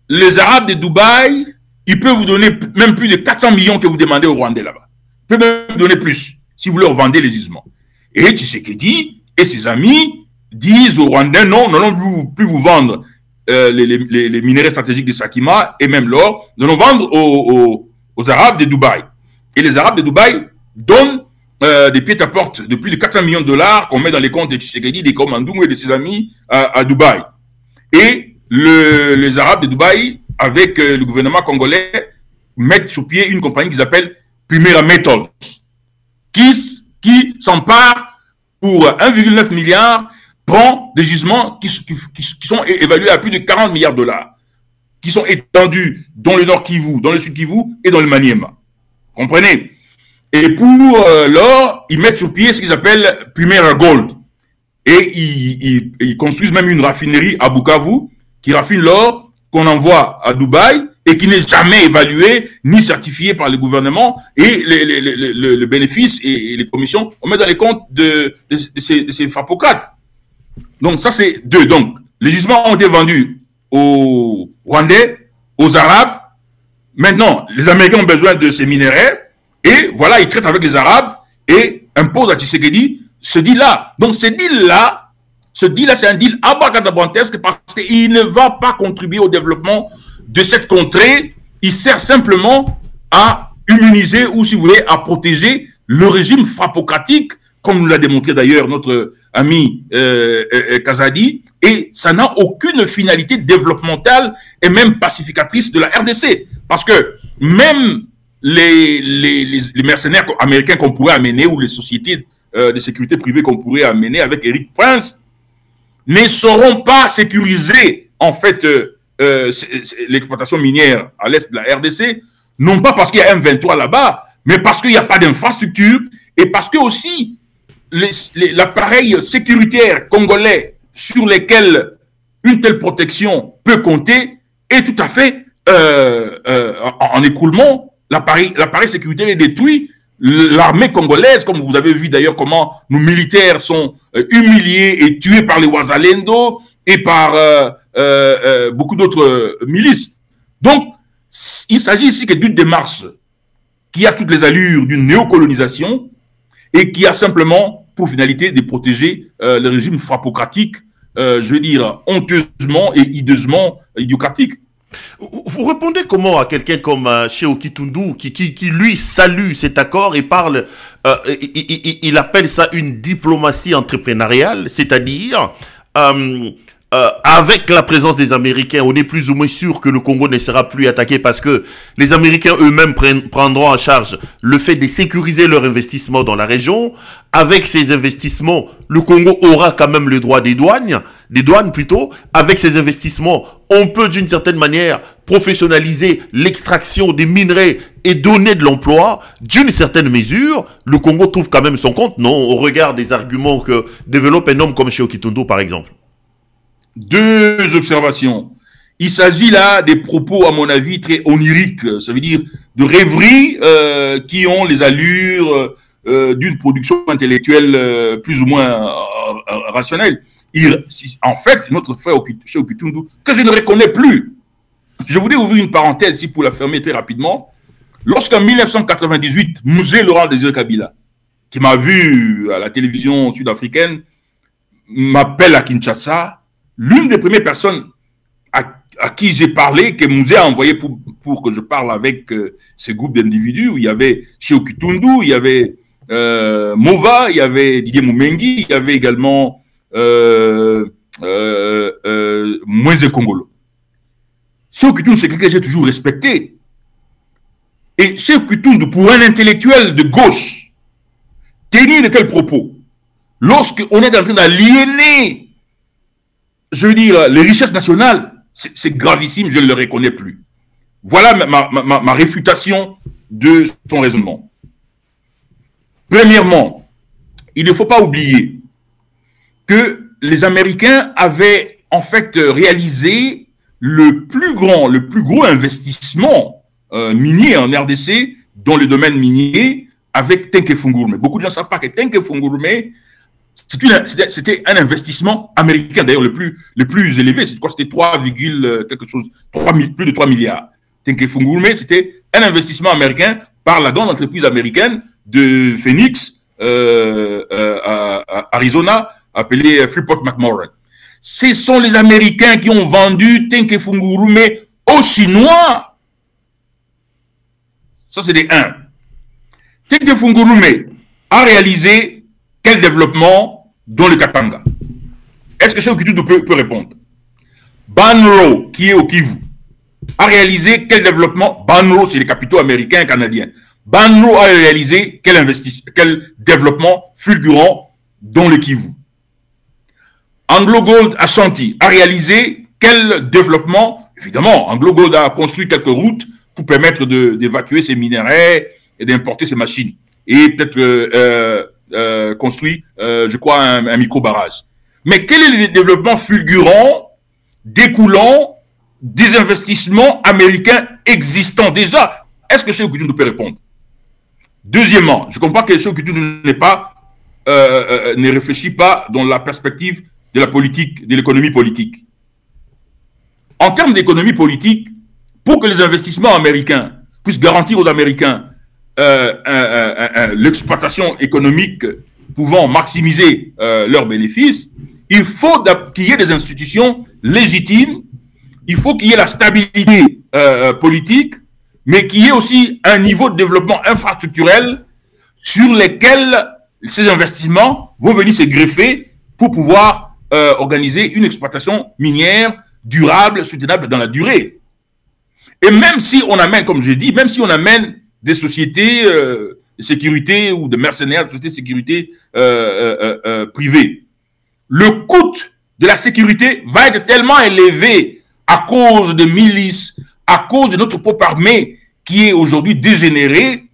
les Arabes de Dubaï, ils peuvent vous donner même plus de 400 millions que vous demandez aux Rwandais là-bas. Ils peuvent même vous donner plus, si vous leur vendez les gisements. Et Tshisekedi et ses amis disent aux Rwandais, non, nous n'allons plus vous vendre les minéraux stratégiques de Sakima et même l'or, nous allons vendre aux Arabes de Dubaï. Et les Arabes de Dubaï donnent des pieds-à-porte de plus de 400 millions de dollars qu'on met dans les comptes de Tshisekedi, des Komandou et de ses amis à Dubaï. Et les Arabes de Dubaï, avec le gouvernement congolais, mettent sur pied une compagnie qui s'appelle Primera Metals, qui s'empare pour 1,9 milliard, prend des gisements qui sont évalués à plus de 40 milliards de dollars, qui sont étendus dans le Nord Kivu, dans le Sud Kivu et dans le Maniema. Comprenez? Et pour l'or, ils mettent sur pied ce qu'ils appellent Primera Gold. Et ils construisent même une raffinerie à Bukavu qui raffine l'or qu'on envoie à Dubaï et qui n'est jamais évalué ni certifié par le gouvernement. Et le bénéfice et les commissions, on met dans les comptes de ces fapocrates. Donc ça c'est 2. Donc les gisements ont été vendus aux Rwandais, aux Arabes. Maintenant, les Américains ont besoin de ces minéraux. Et voilà, ils traitent avec les Arabes et imposent à Tshisekedi ce deal-là. Donc, ce deal-là, c'est un deal abracadabrantesque parce qu'il ne va pas contribuer au développement de cette contrée. Il sert simplement à immuniser ou, si vous voulez, à protéger le régime frappocratique, comme nous l'a démontré d'ailleurs notre ami Kazadi. Et ça n'a aucune finalité développementale et même pacificatrice de la RDC. Parce que même les mercenaires américains qu'on pourrait amener ou les sociétés de sécurité privée qu'on pourrait amener avec Eric Prince ne sauront pas sécuriser en fait l'exploitation minière à l'est de la RDC, non pas parce qu'il y a M23 là-bas, mais parce qu'il n'y a pas d'infrastructure et parce que aussi l'appareil sécuritaire congolais sur lequel une telle protection peut compter est tout à fait en écroulement. L'appareil sécuritaire est détruit. L'armée congolaise, comme vous avez vu d'ailleurs comment nos militaires sont humiliés et tués par les Wazalendo et par beaucoup d'autres milices. Donc, il s'agit ici que d'une démarche qui a toutes les allures d'une néocolonisation et qui a simplement pour finalité de protéger le régime frappocratique, je veux dire, honteusement et hideusement idiocratique. Vous répondez comment à quelqu'un comme Shehu Kitundu qui lui salue cet accord et parle, il appelle ça une diplomatie entrepreneuriale, c'est-à-dire avec la présence des Américains, on est plus ou moins sûr que le Congo ne sera plus attaqué parce que les Américains eux-mêmes prendront en charge le fait de sécuriser leur investissement dans la région. Avec ces investissements, le Congo aura quand même le droit des douanes plutôt. Avec ces investissements, on peut d'une certaine manière professionnaliser l'extraction des minerais et donner de l'emploi. D'une certaine mesure, le Congo trouve quand même son compte, non, au regard des arguments que développe un homme comme Shehu Kitundu, par exemple. Deux observations. Il s'agit là des propos, à mon avis, très oniriques. Ça veut dire de rêveries qui ont les allures d'une production intellectuelle plus ou moins rationnelle. En fait, notre frère Shehu Kitundu, que je ne reconnais plus, je voulais ouvrir une parenthèse ici pour la fermer très rapidement. Lorsqu'en 1998, Musée Laurent Désiré Kabila, qui m'a vu à la télévision sud-africaine, m'appelle à Kinshasa, l'une des premières personnes à qui j'ai parlé, que Musée a envoyé pour que je parle avec ces groupes d'individus, où il y avait Shehu Kitundu, il y avait Mova, il y avait Didier Moumengi, il y avait également Moïse Kongolo. Shehu Kitundu, c'est quelqu'un que j'ai toujours respecté. Et Shehu Kitundu, pour un intellectuel de gauche, tenir de tels propos, lorsqu'on est en train d'aliéner, je veux dire, les richesses nationales, c'est gravissime, je ne le reconnais plus. Voilà ma réfutation de son raisonnement. Premièrement, il ne faut pas oublier que les Américains avaient en fait réalisé le plus gros investissement minier en RDC dans le domaine minier avec Tenke Fungurume. Beaucoup de gens ne savent pas que Tenke Fungurume, c'était un investissement américain, d'ailleurs le plus élevé. C'était 3, quelque chose, plus de 3 milliards. Tenke Fungurume, c'était un investissement américain par la grande entreprise américaine de Phoenix, Arizona, appelée Freeport-McMoRan. Ce sont les Américains qui ont vendu Tenke Fungurume aux Chinois. Ça, c'est des 1. Tenke Fungurume a réalisé quel développement dans le Katanga? Est-ce que Shehu Kitundu peut répondre? Banro, qui est au Kivu, a réalisé quel développement? Banro, c'est les capitaux américains et canadiens. Banro a réalisé quel développement fulgurant dans le Kivu? AngloGold Ashanti a réalisé quel développement? Évidemment, AngloGold a construit quelques routes pour permettre d'évacuer ses minerais et d'importer ses machines. Et peut-être construit, je crois, un micro-barrage. Mais quel est le développement fulgurant découlant des investissements américains existants déjà? Est-ce que Shehu Kitundu peut répondre? Deuxièmement, je comprends que Shehu Kitundu ne réfléchit pas dans la perspective de la politique, de l'économie politique. En termes d'économie politique, pour que les investissements américains puissent garantir aux Américains l'exploitation économique pouvant maximiser leurs bénéfices, il faut qu'il y ait des institutions légitimes, il faut qu'il y ait la stabilité politique, mais qu'il y ait aussi un niveau de développement infrastructurel sur lesquels ces investissements vont venir se greffer pour pouvoir organiser une exploitation minière durable, soutenable dans la durée. Et même si on amène, comme je dis, même si on amène des sociétés de sécurité ou de mercenaires, de sociétés de sécurité privées, le coût de la sécurité va être tellement élevé à cause de milices, à cause de notre propre armée qui est aujourd'hui dégénérée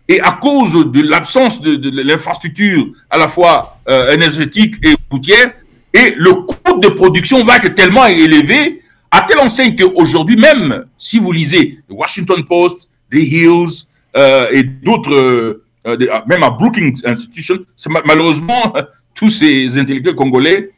et à cause de l'absence de l'infrastructure à la fois énergétique et routière, et le coût de production va être tellement élevé à telle enseigne qu'aujourd'hui même, si vous lisez le Washington Post, The Hills et d'autres, même à Brookings Institution, c'est malheureusement tous ces intellectuels congolais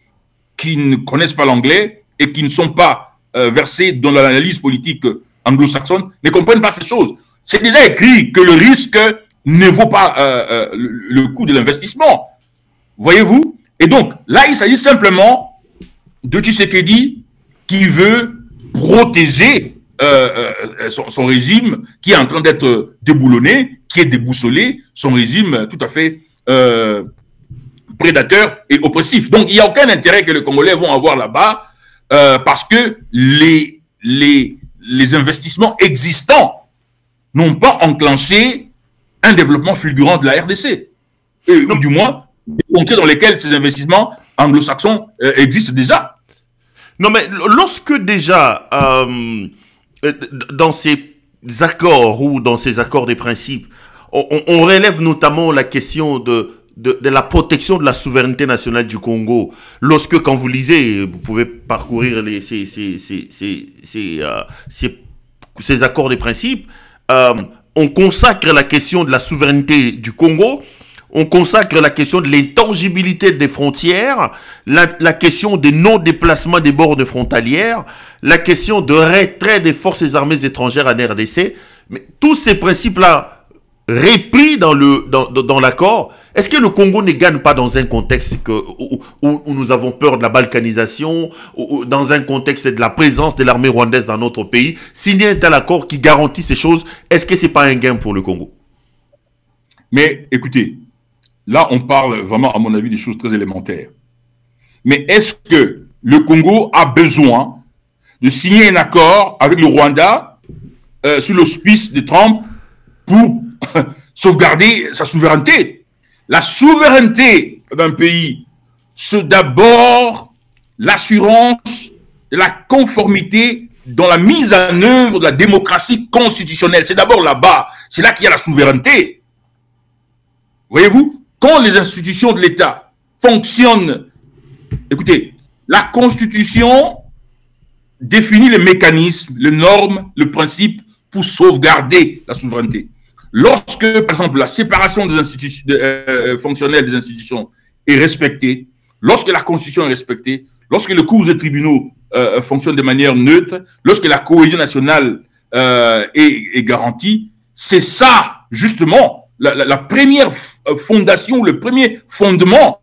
qui ne connaissent pas l'anglais et qui ne sont pas versés dans l'analyse politique anglo-saxonne ne comprennent pas ces choses. C'est déjà écrit que le risque ne vaut pas le coût de l'investissement. Voyez-vous? Et donc, là, il s'agit simplement de Tshisekedi qui veut protéger son régime qui est en train d'être déboulonné, qui est déboussolé, son régime tout à fait prédateur et oppressif. Donc, il n'y a aucun intérêt que les Congolais vont avoir là-bas parce que les investissements existants n'ont pas enclenché un développement fulgurant de la RDC. Ou du moins, des contrées dans lesquelles ces investissements anglo-saxons existent déjà. Non, mais lorsque déjà, dans ces accords ou dans ces accords des principes, on relève notamment la question de la protection de la souveraineté nationale du Congo. Lorsque, quand vous lisez, vous pouvez parcourir ces accords des principes, on consacre la question de la souveraineté du Congo, on consacre la question de l'intangibilité des frontières, la question des non-déplacements des bornes frontalières, la question de retrait des forces armées étrangères en RDC. Mais tous ces principes-là repris dans l'accord, est-ce que le Congo ne gagne pas dans un contexte où nous avons peur de la balkanisation, ou dans un contexte de la présence de l'armée rwandaise dans notre pays? Signer un tel accord qui garantit ces choses, est-ce que ce n'est pas un gain pour le Congo? Mais écoutez, là on parle vraiment, à mon avis, des choses très élémentaires. Mais est-ce que le Congo a besoin de signer un accord avec le Rwanda sous l'auspice de Trump pour sauvegarder sa souveraineté? La souveraineté d'un pays, c'est d'abord l'assurance de la conformité dans la mise en œuvre de la démocratie constitutionnelle. C'est d'abord là-bas, c'est là qu'il y a la souveraineté. Voyez-vous, quand les institutions de l'État fonctionnent, écoutez, la Constitution définit les mécanismes, les normes, le principe pour sauvegarder la souveraineté. Lorsque, par exemple, la séparation des institutions fonctionnelle des institutions est respectée, lorsque la Constitution est respectée, lorsque le cours des tribunaux fonctionne de manière neutre, lorsque la cohésion nationale est garantie, c'est ça, justement, la première fondation, le premier fondement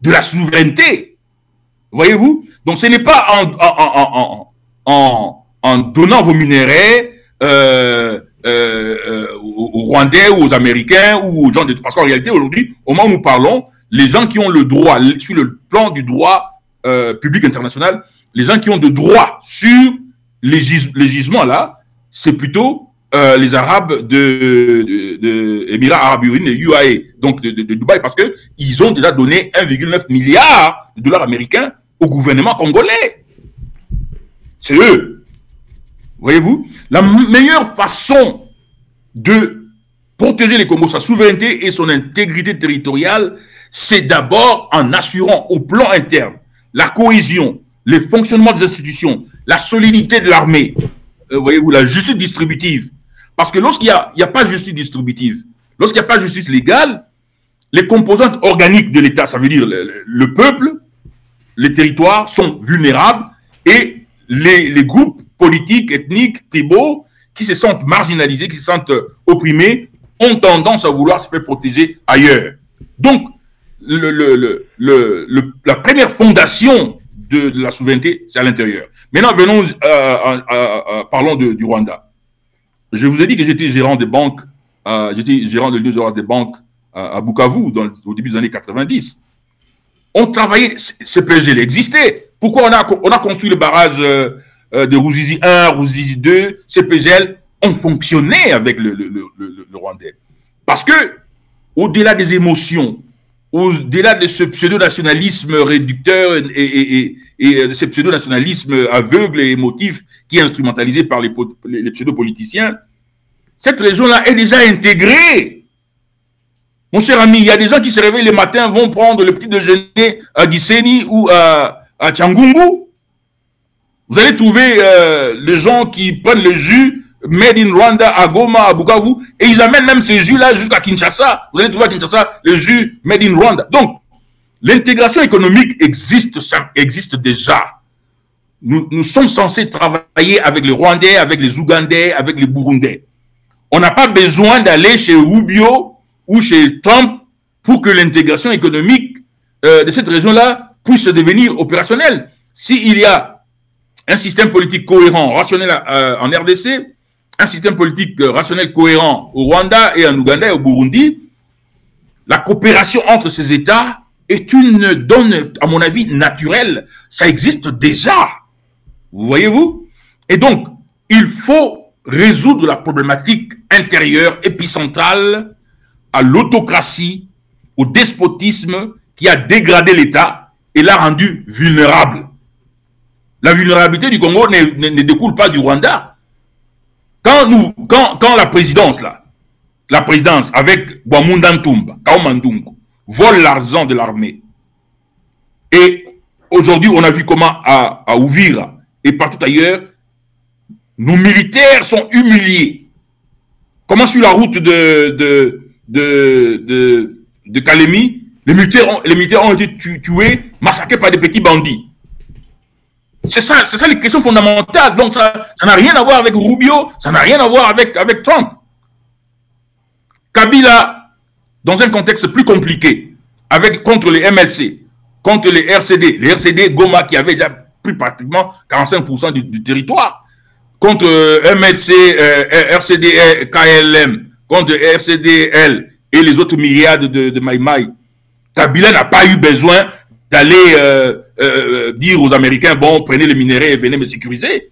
de la souveraineté. Voyez-vous? Donc, ce n'est pas en donnant vos minerais aux Rwandais ou aux Américains ou aux gens de... Parce qu'en réalité, aujourd'hui, au moment où nous parlons, les gens qui ont le droit, sur le plan du droit public international, les gens qui ont de droit sur les gisements là, c'est plutôt les Arabes de Émirats Arabes Unis, UAE, donc de Dubaï, parce qu'ils ont déjà donné 1,9 milliard de dollars américains au gouvernement congolais. C'est eux. Voyez-vous, la meilleure façon de protéger les Congos, sa souveraineté et son intégrité territoriale, c'est d'abord en assurant au plan interne la cohésion, le fonctionnement des institutions, la solidité de l'armée, voyez-vous, la justice distributive. Parce que lorsqu'il n'y a pas de justice distributive, lorsqu'il n'y a pas de justice légale, les composantes organiques de l'État, ça veut dire le peuple, les territoires sont vulnérables et les groupes politiques, ethniques, tribaux, qui se sentent marginalisés, qui se sentent opprimés, ont tendance à vouloir se faire protéger ailleurs. Donc, la première fondation de la souveraineté, c'est à l'intérieur. Maintenant, venons, parlons du Rwanda. Je vous ai dit que j'étais gérant des banques, j'étais gérant de l'Union des banques à Bukavu au début des années 90. On travaillait, CPGL existait. Pourquoi on a construit le barrage de Ruzizi 1, Ruzizi 2, CPGL ont fonctionné avec le Rwandais. Parce que, au-delà des émotions, au-delà de ce pseudo-nationalisme réducteur et de ce pseudo-nationalisme aveugle et émotif qui est instrumentalisé par les pseudo-politiciens, cette région-là est déjà intégrée. Mon cher ami, il y a des gens qui se réveillent le matin, vont prendre le petit déjeuner à Gisenyi ou à Tchangungu. Vous allez trouver les gens qui prennent le jus made in Rwanda à Goma, à Bukavu, et ils amènent même ces jus-là jusqu'à Kinshasa. Vous allez trouver à Kinshasa le jus made in Rwanda. Donc, l'intégration économique existe déjà. Nous sommes censés travailler avec les Rwandais, avec les Ougandais, avec les Burundais. On n'a pas besoin d'aller chez Rubio ou chez Trump pour que l'intégration économique de cette région-là puisse devenir opérationnelle. S'il y a un système politique cohérent, rationnel en RDC, un système politique rationnel cohérent au Rwanda et en Ouganda et au Burundi, la coopération entre ces États est une donne, à mon avis, naturelle. Ça existe déjà. Vous voyez-vous? Et donc, il faut résoudre la problématique intérieure épicentrale à l'autocratie, au despotisme qui a dégradé l'État et l'a rendu vulnérable. La vulnérabilité du Congo ne découle pas du Rwanda. Quand la présidence avec Bwamunda Ntumba, Kaomandungu, vole l'argent de l'armée, et aujourd'hui on a vu comment à Uvira et partout ailleurs, nos militaires sont humiliés. Comment sur la route de Kalemi, les militaires ont été tués, massacrés par des petits bandits. C'est ça les questions fondamentales. Donc ça n'a rien à voir avec Rubio, ça n'a rien à voir avec Trump. Kabila, dans un contexte plus compliqué, contre les MLC, contre les RCD Goma qui avait déjà pris pratiquement 45% du territoire, contre MLC, RCD, KLM, contre RCDL et les autres myriades de Maïmaï, Kabila n'a pas eu besoin d'aller dire aux Américains, bon, prenez les minéraux et venez me sécuriser.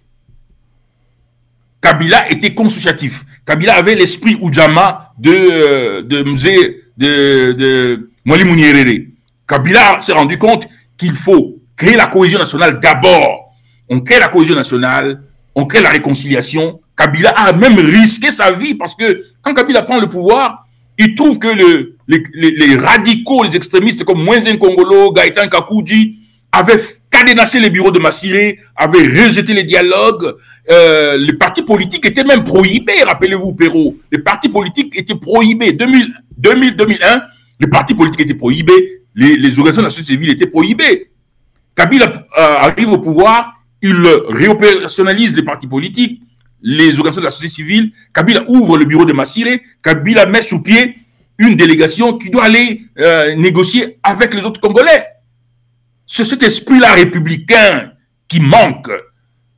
Kabila était consociatif. Kabila avait l'esprit Ujamaa de Mwalimu Nyerere. Kabila s'est rendu compte qu'il faut créer la cohésion nationale d'abord. On crée la cohésion nationale, on crée la réconciliation. Kabila a même risqué sa vie parce que quand Kabila prend le pouvoir, il trouve que les radicaux, les extrémistes comme Mwenzen Kongolo, Gaëtan Kakouji avaient cadenassé les bureaux de Massiré, avaient rejeté les dialogues. Les partis politiques étaient même prohibés, rappelez-vous, Perrault. Les partis politiques étaient prohibés. 2000-2001, les partis politiques étaient prohibés, les organisations de la société civile étaient prohibées. Kabila arrive au pouvoir, il réopérationnalise les partis politiques, les organisations de la société civile. Kabila ouvre le bureau de Massiré. Kabila met sous pied une délégation qui doit aller négocier avec les autres Congolais. C'est cet esprit-là républicain qui manque.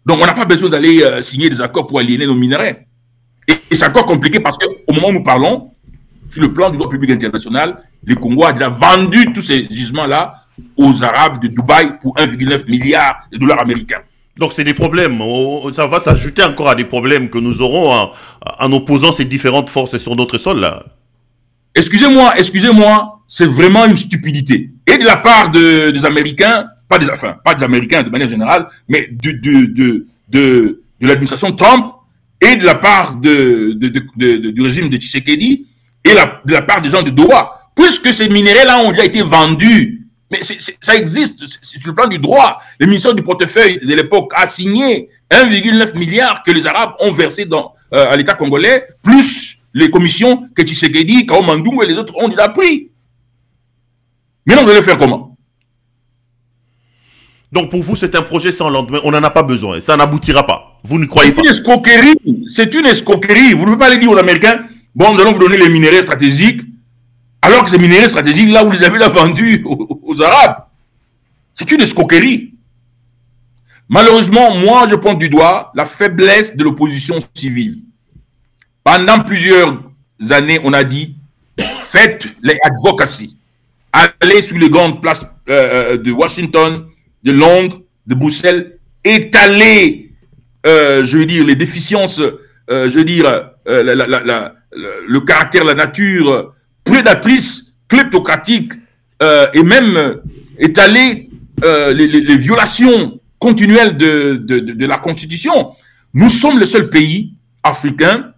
Donc, on n'a pas besoin d'aller signer des accords pour aliéner nos minerais. Et c'est encore compliqué parce qu'au moment où nous parlons, sur le plan du droit public international, le Congo a déjà vendu tous ces gisements-là aux Arabes de Dubaï pour 1,9 milliard de dollars américains. Donc, c'est des problèmes. Ça va s'ajouter encore à des problèmes que nous aurons en opposant ces différentes forces sur notre sol, là. Excusez-moi, c'est vraiment une stupidité. Et de la part des Américains, pas des Américains de manière générale, mais de l'administration Trump et de la part du régime de Tshisekedi et de la part des gens de Doha. Puisque ces minéraux-là ont déjà été vendus. Mais ça existe, c'est sur le plan du droit. Le ministère du portefeuille de l'époque a signé 1,9 milliard que les Arabes ont versé à l'État congolais, plus les commissions que Tshisekedi, Kaomandungu et les autres ont déjà pris. Mais on devait faire comment? Donc pour vous, c'est un projet sans lendemain. On n'en a pas besoin. Ça n'aboutira pas. Vous ne croyez pas? C'est une escroquerie. Vous ne pouvez pas aller dire aux Américains, bon, nous allons vous donner les minéraux stratégiques, alors que ces minéraux stratégiques, là, vous les avez vendus aux Arabes. C'est une escroquerie. Malheureusement, moi, je pointe du doigt la faiblesse de l'opposition civile. Pendant plusieurs années, on a dit, faites les advocacy. Allez sur les grandes places de Washington, de Londres, de Bruxelles, étaler, je veux dire, les déficiences, je veux dire, le caractère, la nature prédatrice, kleptocratique, et même étaler les violations continuelles de la Constitution. Nous sommes le seul pays africain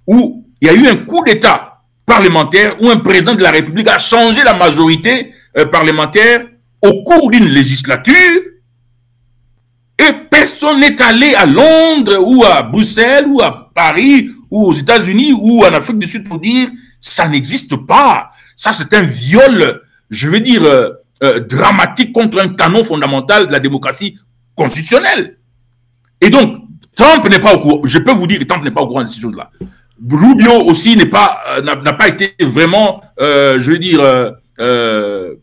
où il y a eu un coup d'État parlementaire où un président de la République a changé la majorité parlementaire au cours d'une législature et personne n'est allé à Londres ou à Bruxelles ou à Paris ou aux États-Unis ou en Afrique du Sud pour dire ça n'existe pas. Ça, c'est un viol, je veux dire, dramatique contre un canon fondamental de la démocratie constitutionnelle. Et donc, Trump n'est pas au courant. Je peux vous dire que Trump n'est pas au courant de ces choses-là. Rubio aussi n'a pas été vraiment, je veux dire,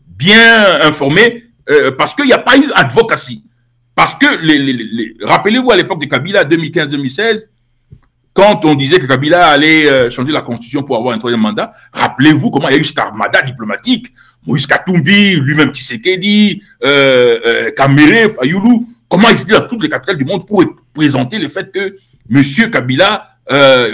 bien informé parce qu'il n'y a pas eu advocacy. Parce que, rappelez-vous à l'époque de Kabila, 2015-2016, quand on disait que Kabila allait changer la constitution pour avoir un troisième mandat, rappelez-vous comment il y a eu cette armada diplomatique. Moïse Katumbi, lui-même Tshisekedi, Kamere, Fayoulou, comment ils étaient dans toutes les capitales du monde pour présenter le fait que M. Kabila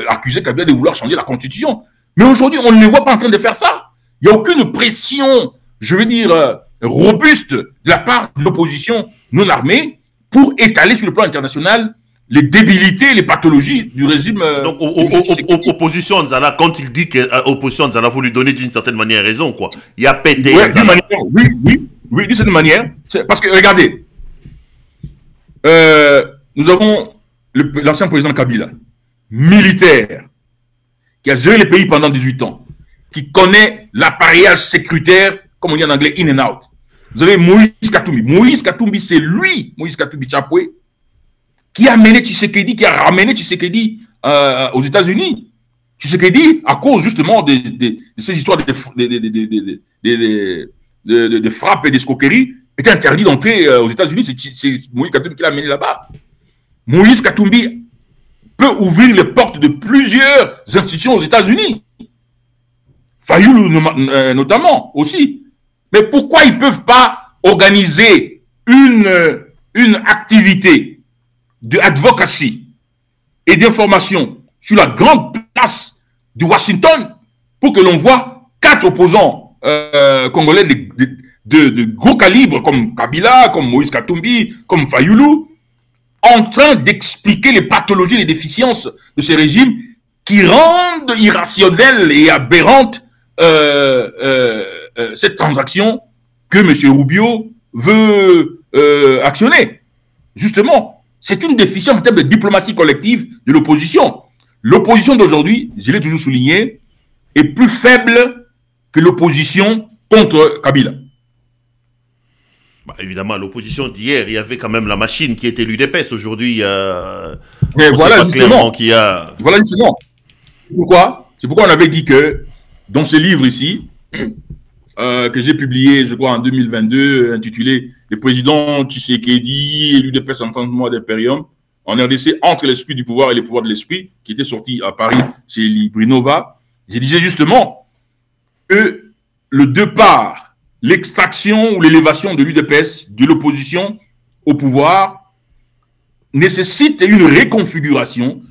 accusait Kabila de vouloir changer la constitution. Mais aujourd'hui, on ne les voit pas en train de faire ça. Il n'y a aucune pression, je veux dire, robuste de la part de l'opposition non armée pour étaler sur le plan international les débilités, les pathologies du régime. Donc, opposition Nzala, quand il dit que opposition Nzala, vous lui donnez d'une certaine manière raison, quoi. Il y a pété. Ouais, oui, d'une certaine manière. Parce que, regardez, nous avons l'ancien président Kabila, militaire, qui a géré le pays pendant 18 ans, qui connaît l'appareillage sécuritaire, comme on dit en anglais, in and out. Vous avez Moïse Katumbi. Moïse Katumbi, c'est lui, Moïse Katumbi Chapwe, qui a amené Tshisekedi, qui a ramené Tshisekedi aux États-Unis. Tshisekedi, à cause justement de ces histoires de frappes et d'escroqueries, était interdit d'entrer aux États-Unis. C'est Moïse Katumbi qui l'a amené là-bas. Moïse Katumbi peut ouvrir les portes de plusieurs institutions aux États-Unis. Fayoulou notamment aussi. Mais pourquoi ils ne peuvent pas organiser une activité de advocacy et d'information sur la grande place de Washington pour que l'on voit 4 opposants congolais de gros calibre comme Kabila, comme Moïse Katumbi, comme Fayoulou, en train d'expliquer les pathologies et les déficiences de ces régimes qui rendent irrationnelle et aberrante cette transaction que M. Rubio veut actionner. Justement, c'est une déficience en termes de diplomatie collective de l'opposition. L'opposition d'aujourd'hui, je l'ai toujours souligné, est plus faible que l'opposition contre Kabila. Bah, évidemment, l'opposition d'hier, il y avait quand même la machine qui était l'UDPS. Aujourd'hui, voilà justement. Voilà justement. C'est pourquoi on avait dit que dans ce livre ici, que j'ai publié, je crois, en 2022, intitulé « Le président Tshisekedi et l'UDPS en 30 mois d'impérium en RDC entre l'esprit du pouvoir et les pouvoirs de l'esprit », qui était sorti à Paris chez Librinova. Je disais justement que le départ, l'extraction ou l'élévation de l'UDPS, de l'opposition au pouvoir, nécessite une réconfiguration,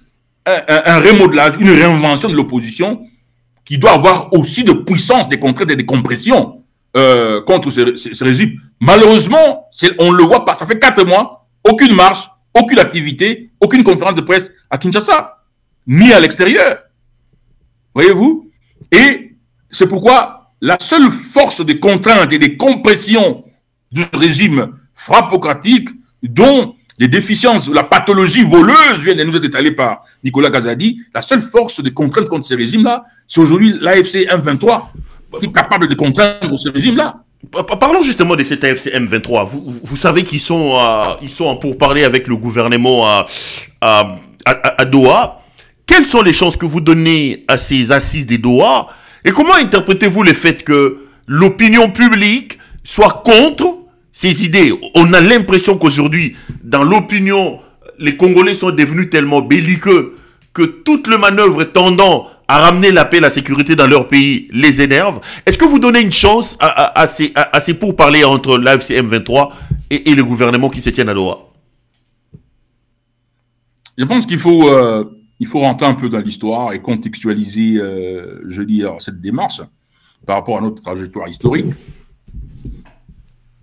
un remodelage, une réinvention de l'opposition qui doit avoir aussi de puissance, des contraintes et des compressions contre ce régime. Malheureusement, on ne le voit pas. Ça fait 4 mois, aucune marche, aucune activité, aucune conférence de presse à Kinshasa, ni à l'extérieur. Voyez-vous? Et c'est pourquoi la seule force de contrainte et de compression du régime frappocratique, dont les déficiences, la pathologie voleuse vient de nous être étalée par Nicolas Kazadi, la seule force de contrainte contre ces régimes-là, c'est aujourd'hui l'AFC M23 qui est capable de contraindre ces régimes-là. Parlons justement de cet AFC M23. Vous savez qu'ils sont en pourparlers avec le gouvernement à Doha. Quelles sont les chances que vous donnez à ces assises des Doha? Et comment interprétez-vous le fait que l'opinion publique soit contre ces idées? On a l'impression qu'aujourd'hui, dans l'opinion, les Congolais sont devenus tellement belliqueux que toute le manœuvre tendant à ramener la paix et la sécurité dans leur pays les énerve. Est-ce que vous donnez une chance à ces pourparlers entre l'AFC M23 et le gouvernement qui se tiennent à Doha? Je pense qu'il faut rentrer un peu dans l'histoire et contextualiser, je dis, cette démarche par rapport à notre trajectoire historique.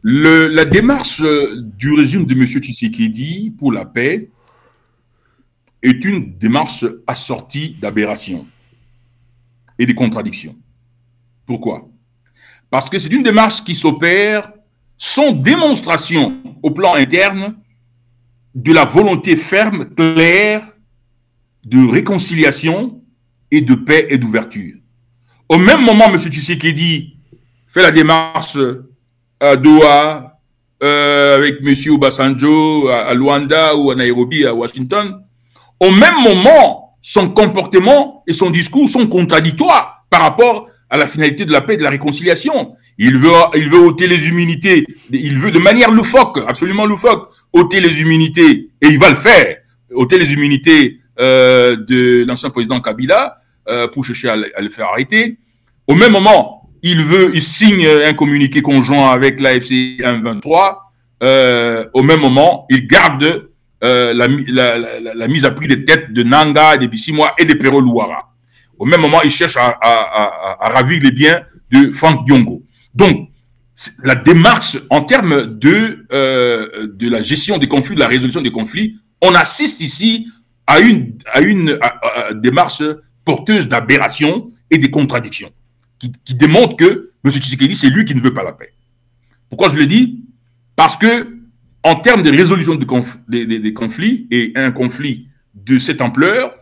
La démarche du régime de M. Tshisekedi pour la paix est une démarche assortie d'aberrations et de contradictions. Pourquoi? Parce que c'est une démarche qui s'opère sans démonstration au plan interne de la volonté ferme, claire, de réconciliation et de paix et d'ouverture. Au même moment, M. Tshisekedi fait la démarche à Doha, avec M. Obasanjo, à Luanda ou à Nairobi, à Washington. Au même moment, son comportement et son discours sont contradictoires par rapport à la finalité de la paix et de la réconciliation. Il veut ôter les immunités, il veut de manière loufoque, absolument loufoque, ôter les immunités, et il va le faire, ôter les immunités de l'ancien président Kabila pour chercher à le faire arrêter. Au même moment, il signe un communiqué conjoint avec l'AFC M23. Au même moment, il garde la mise à prix des têtes de Nanga, des Bissimois et des Pero Luara. Au même moment, il cherche à ravir les biens de Franck Diongo. Donc, la démarche en termes de la gestion des conflits, de la résolution des conflits, on assiste ici à une démarche porteuse d'aberrations et de contradictions qui démontre que M. Tshisekedi, c'est lui qui ne veut pas la paix. Pourquoi je le dis? Parce que en termes de résolution des conflits, et un conflit de cette ampleur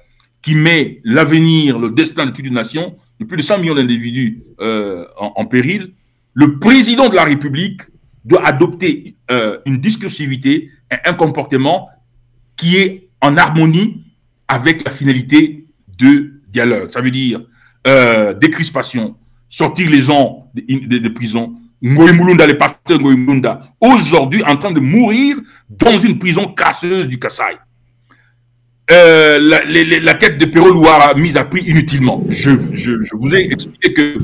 qui met l'avenir, le destin de toute une nation, de plus de 100 millions d'individus en péril, le président de la République doit adopter une discursivité, un comportement qui est en harmonie avec la finalité de dialogue. Ça veut dire décrispation, sortir les gens des prisons. Ngoï Mulunda, les pasteurs Ngoï Mulunda, aujourd'hui en train de mourir dans une prison crasseuse du Kasaï. La tête de Pero Luara mise à prix inutilement. Je vous ai expliqué que,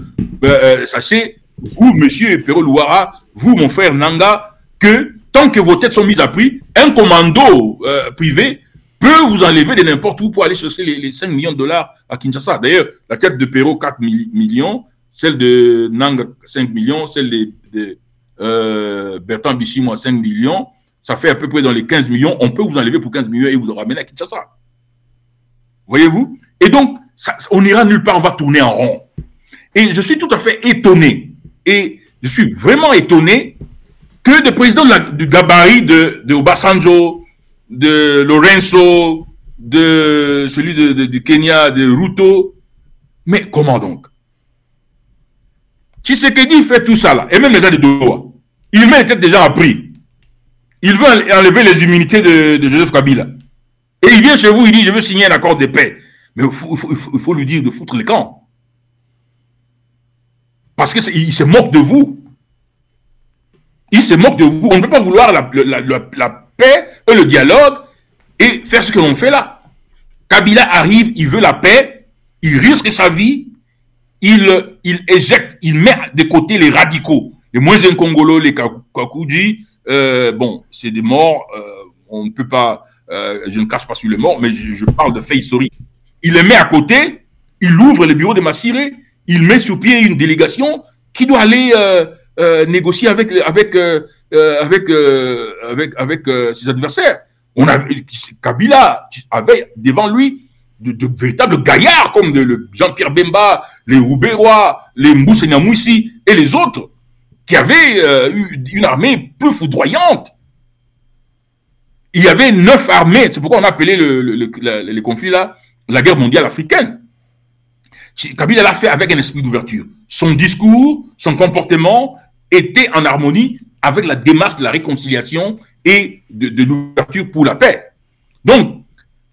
sachez, vous, monsieur Pero Luara, vous, mon frère Nanga, que tant que vos têtes sont mises à prix, un commando privé peut vous enlever de n'importe où pour aller chercher les 5 millions de dollars à Kinshasa. D'ailleurs, la tête de Pero, 4 millions, celle de Nanga, 5 millions, celle de Bertrand Bissimo, 5 millions, ça fait à peu près dans les 15 millions. On peut vous enlever pour 15 millions et vous ramener à Kinshasa. Voyez-vous? Et donc, on n'ira nulle part, on va tourner en rond. Et je suis tout à fait étonné, et je suis vraiment étonné que des présidents du gabarit de Obasanjo, de Lorenzo, de celui du Kenya, de Ruto, mais comment donc? Tshisekedi fait tout ça là, et même les gens de Doha, il met les têtes des gens à prix. Il veut enlever les immunités de Joseph Kabila. Et il vient chez vous, il dit, je veux signer un accord de paix. Mais il faut lui dire de foutre les camps. Parce qu'il se moque de vous. Il se moque de vous. On ne peut pas vouloir la paix et le dialogue et faire ce que l'on fait là. Kabila arrive, il veut la paix, il risque sa vie, il éjecte, il met de côté les radicaux, les moins Congolo, les Kakouji. Bon, c'est des morts, on ne peut pas, je ne cache pas sur les morts, mais je parle de faits historiques. Il les met à côté, il ouvre le bureau de Massiré, il met sur pied une délégation qui doit aller négocier avec ses adversaires. Kabila avait devant lui de véritables gaillards comme le Jean-Pierre Bemba, les Rouberois, les Mbousse Nyamouissi et les autres qui avaient eu une armée plus foudroyante. Il y avait 9 armées, c'est pourquoi on a appelé les conflits là la guerre mondiale africaine. Kabila l'a fait avec un esprit d'ouverture. Son discours, son comportement était en harmonie avec la démarche de la réconciliation et de l'ouverture pour la paix. Donc,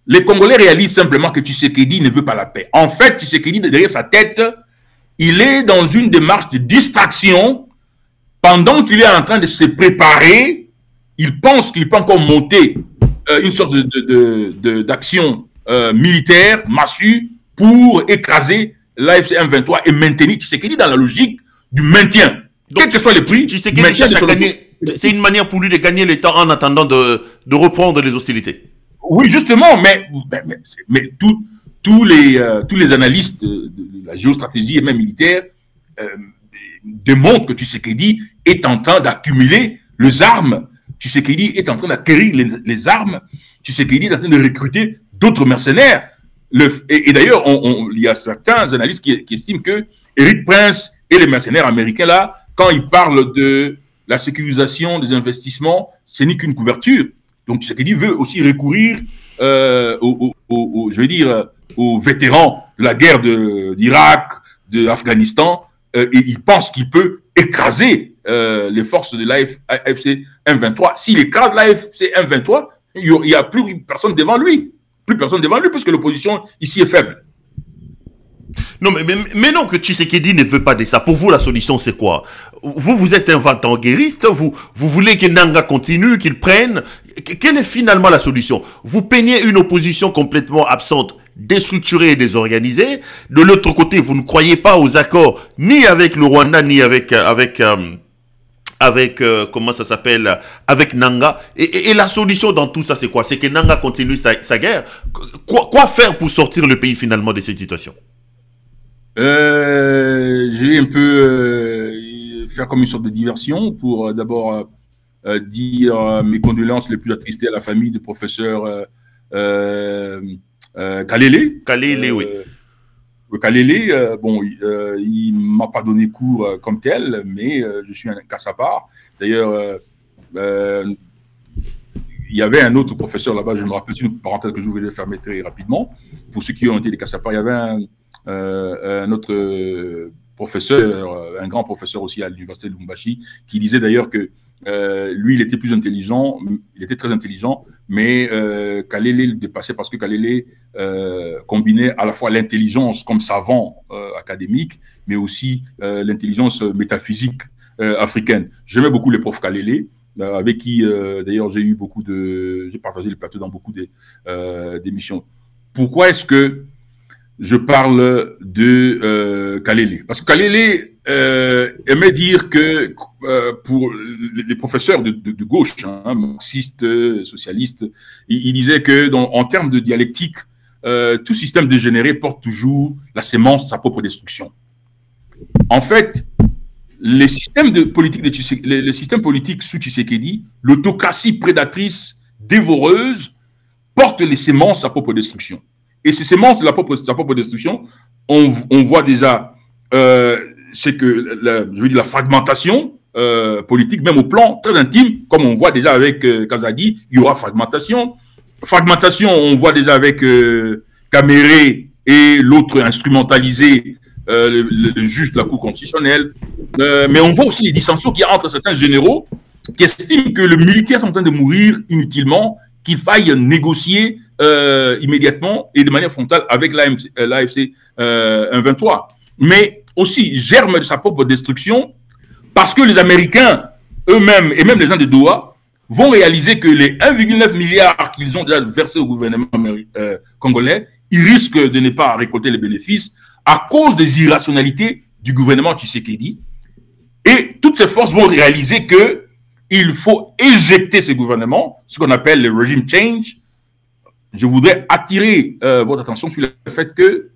les Congolais réalisent simplement que Tshisekedi ne veut pas la paix. En fait, Tshisekedi, derrière sa tête, il est dans une démarche de distraction. Pendant qu'il est en train de se préparer, il pense qu'il peut encore monter une sorte d'action militaire massue pour écraser l'AFC M23 et maintenir Tshisekedi dans la logique du maintien. Donc, quels que soient les prix, c'est une manière pour lui de gagner le temps en attendant de reprendre les hostilités. Oui, justement, mais tous les analystes de la géostratégie et même militaire démontrent que Tshisekedi est en train d'accumuler les armes. Tshisekedi est en train d'acquérir les armes. Tshisekedi est en train de recruter d'autres mercenaires. Et d'ailleurs, il y a certains analystes qui estiment que Eric Prince et les mercenaires américains, là, quand ils parlent de la sécurisation des investissements, ce n'est qu'une couverture. Donc, Tshisekedi veut aussi recourir aux vétérans de la guerre d'Irak, d'Afghanistan, et il pense qu'il peut écraser les forces de l'AFC M23. S'il écrase l'AFC M23, il n'y a plus personne devant lui. plus personne devant lui, puisque l'opposition ici est faible. Non, mais non, que Tshisekedi ne veut pas de ça. Pour vous, la solution, c'est quoi? Vous êtes un vent-en-guériste, vous voulez que Nanga continue, qu'il prenne. Quelle est finalement la solution? Vous peignez une opposition complètement absente, déstructurée et désorganisée. De l'autre côté, vous ne croyez pas aux accords, ni avec le Rwanda, ni avec comment ça s'appelle, avec Nanga. Et la solution dans tout ça, c'est quoi? C'est que Nanga continue sa guerre. Quoi faire pour sortir le pays finalement de cette situation? Je vais un peu faire comme une sorte de diversion pour d'abord dire mes condoléances les plus attristées à la famille du professeur Kalele. Kalele, oui. Kalele, bon, il ne m'a pas donné cours comme tel, mais je suis un cas à part. D'ailleurs, il y avait un autre professeur là-bas, je me rappelle, c'est une parenthèse que je voulais fermer très rapidement. Pour ceux qui ont été des cas à part, il y avait un autre professeur, un grand professeur aussi à l'université de Lubumbashi, qui disait d'ailleurs que lui, il était plus intelligent, il était très intelligent, mais Kalele le dépassait parce que Kalele combinait à la fois l'intelligence comme savant académique, mais aussi l'intelligence métaphysique africaine. J'aimais beaucoup les profs Kalele, avec qui d'ailleurs j'ai partagé le plateau dans beaucoup d'émissions. Pourquoi est-ce que je parle de Kalele? Parce que Kalele aimait dire que pour les professeurs de gauche, marxistes, socialistes, il disait que en termes de dialectique, tout système dégénéré porte toujours la sémence de sa propre destruction. En fait, les systèmes politiques sous Tshisekedi, l'autocratie prédatrice, dévoreuse, porte les sémences de sa propre destruction. Et ces sémences de sa propre destruction, on voit déjà, c'est que la fragmentation politique, même au plan très intime, comme on voit déjà avec Kazadi, il y aura fragmentation. Fragmentation, on voit déjà avec Kamere et l'autre instrumentalisé, le juge de la Cour constitutionnelle. Mais on voit aussi les dissensions qu'il y a entre certains généraux qui estiment que le militaire est en train de mourir inutilement, qu'il faille négocier immédiatement et de manière frontale avec l'AFC 123. Mais aussi germe de sa propre destruction parce que les Américains eux-mêmes et même les gens de Doha vont réaliser que les 1,9 milliard qu'ils ont déjà versés au gouvernement congolais, ils risquent de ne pas récolter les bénéfices à cause des irrationalités du gouvernement Tshisekedi. Et toutes ces forces vont réaliser qu'il faut éjecter ce gouvernement, ce qu'on appelle le régime change. Je voudrais attirer votre attention sur le fait que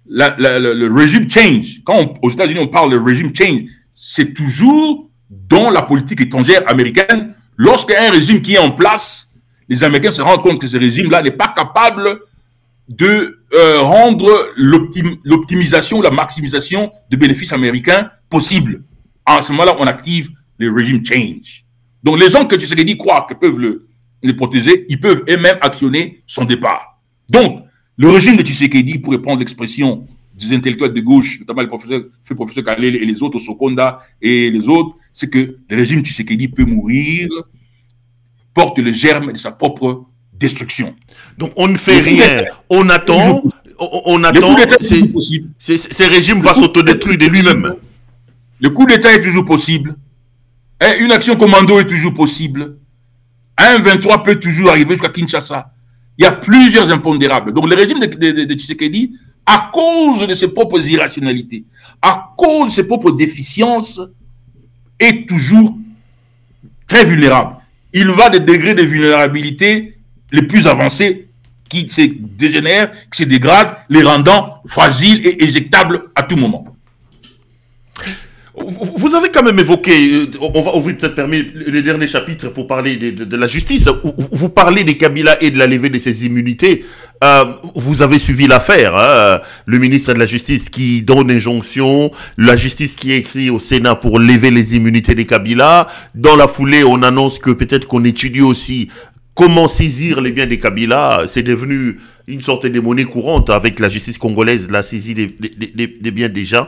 le régime change, quand aux États-Unis on parle de régime change, c'est toujours dans la politique étrangère américaine. Lorsqu'un régime qui est en place, les Américains se rendent compte que ce régime-là n'est pas capable de rendre l'optimisation, la maximisation de bénéfices américains possible. À ce moment-là, on active le régime change. Donc les gens que Tshisekedi croient qu'ils peuvent les protéger, ils peuvent eux-mêmes actionner son départ. Donc, le régime de Tshisekedi, pour reprendre l'expression des intellectuels de gauche, notamment le professeur Kalele et les autres, Sokonda et les autres, c'est que le régime Tshisekedi peut mourir, porte le germe de sa propre destruction. Donc on ne fait rien, on attend, ce régime va s'autodétruire de lui-même. Le coup d'État est toujours possible, une action commando est toujours possible, un 23 peut toujours arriver jusqu'à Kinshasa. Il y a plusieurs impondérables. Donc le régime de Tshisekedi, à cause de ses propres irrationalités, à cause de ses propres déficiences, est toujours très vulnérable. Il va des degrés de vulnérabilité les plus avancés qui se dégénèrent, qui se dégradent, les rendant fragiles et éjectables à tout moment. Vous avez quand même évoqué, on va ouvrir peut-être le dernier chapitre pour parler de la justice. Vous parlez des Kabila et de la levée de ses immunités. Vous avez suivi l'affaire, hein, le ministre de la Justice qui donne injonction, la justice qui écrit au Sénat pour lever les immunités des Kabila. Dans la foulée, on annonce que peut-être qu'on étudie aussi comment saisir les biens des Kabila. C'est devenu une sorte de monnaie courante avec la justice congolaise, la saisie des biens des gens.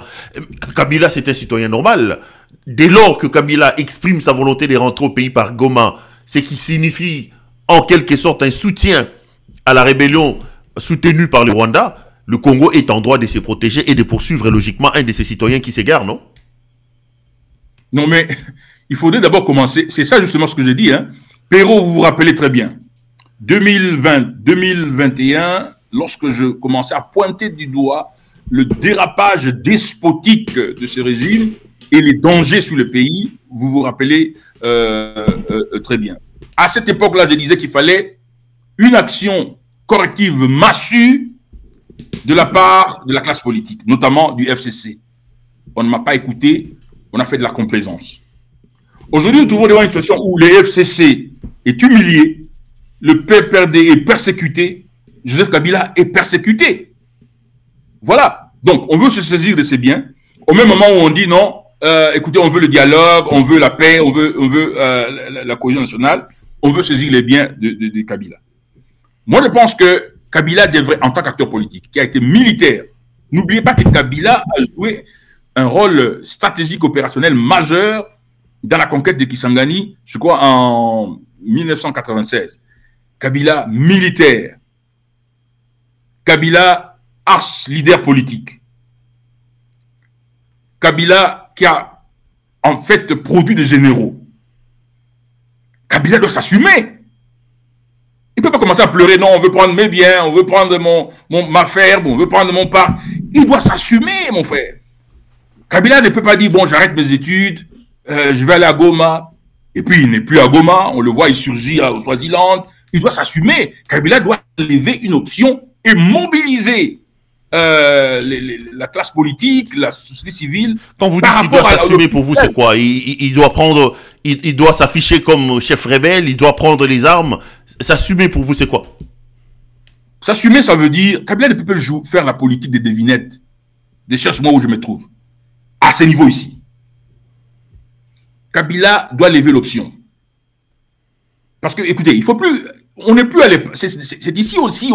Kabila, c'est un citoyen normal. Dès lors que Kabila exprime sa volonté de rentrer au pays par Goma, ce qui signifie en quelque sorte un soutien à la rébellion soutenue par le Rwanda, le Congo est en droit de se protéger et de poursuivre logiquement un de ses citoyens qui s'égare, non? Non, mais il faudrait d'abord commencer. C'est ça justement ce que j'ai dit. Hein. Perrault, vous vous rappelez très bien. 2020, 2021, lorsque je commençais à pointer du doigt le dérapage despotique de ce régime et les dangers sur le pays, vous vous rappelez très bien. À cette époque-là, je disais qu'il fallait une action corrective massue de la part de la classe politique, notamment du FCC. On ne m'a pas écouté, on a fait de la complaisance. Aujourd'hui, nous trouvons devant une situation où le FCC est humilié, le PPRD est persécuté, Joseph Kabila est persécuté. Voilà. Donc, on veut se saisir de ces biens. Au même moment où on dit non, écoutez, on veut le dialogue, on veut la paix, on veut la cohésion nationale, on veut saisir les biens de Kabila. Moi, je pense que Kabila devrait, en tant qu'acteur politique, qui a été militaire, n'oubliez pas que Kabila a joué un rôle stratégique opérationnel majeur dans la conquête de Kisangani, je crois en 1996. Kabila militaire. Kabila ars leader politique. Kabila qui a en fait produit des généraux. Kabila doit s'assumer. Il ne peut pas commencer à pleurer, non, on veut prendre mes biens, on veut prendre ma ferme, on veut prendre mon parc. Il doit s'assumer, mon frère. Kabila ne peut pas dire, bon, j'arrête mes études, je vais aller à Goma, et puis il n'est plus à Goma, on le voit, il surgit au Swaziland. Il doit s'assumer. Kabila doit lever une option et mobiliser la classe politique, la société civile. Quand vous dites qu'il doit s'assumer, pour vous, c'est quoi? Il doit prendre, il doit s'afficher comme chef rebelle, il doit prendre les armes. S'assumer, pour vous, c'est quoi? S'assumer, ça veut dire, Kabila ne peut pas faire la politique des devinettes, des cherche-moi où je me trouve, à ce niveau ici. Kabila doit lever l'option. Parce que, écoutez, il faut plus, on n'est plus à l'époque, c'est ici aussi,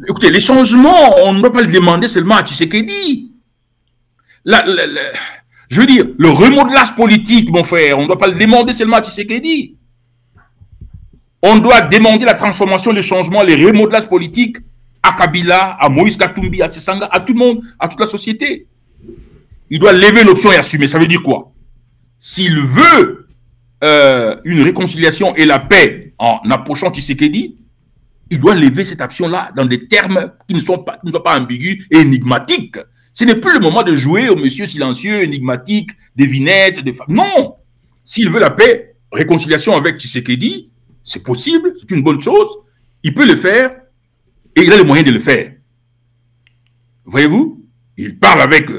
écoutez, les changements, on ne doit pas le demander seulement à Tshisekedi. Je veux dire, le remodelage politique, mon frère, on ne doit pas le demander seulement à Tshisekedi. On doit demander la transformation, les changements, les remodelages politiques à Kabila, à Moïse Katumbi, à Sesanga, à tout le monde, à toute la société. Il doit lever l'option et assumer. Ça veut dire quoi? S'il veut une réconciliation et la paix en approchant Tshisekedi, il doit lever cette option-là dans des termes qui ne soient pas ambigus et énigmatiques. Ce n'est plus le moment de jouer au monsieur silencieux, énigmatique, devinette, des femmes. Non! S'il veut la paix, réconciliation avec Tshisekedi, c'est possible, c'est une bonne chose. Il peut le faire et il a les moyens de le faire. Voyez-vous? Il parle avec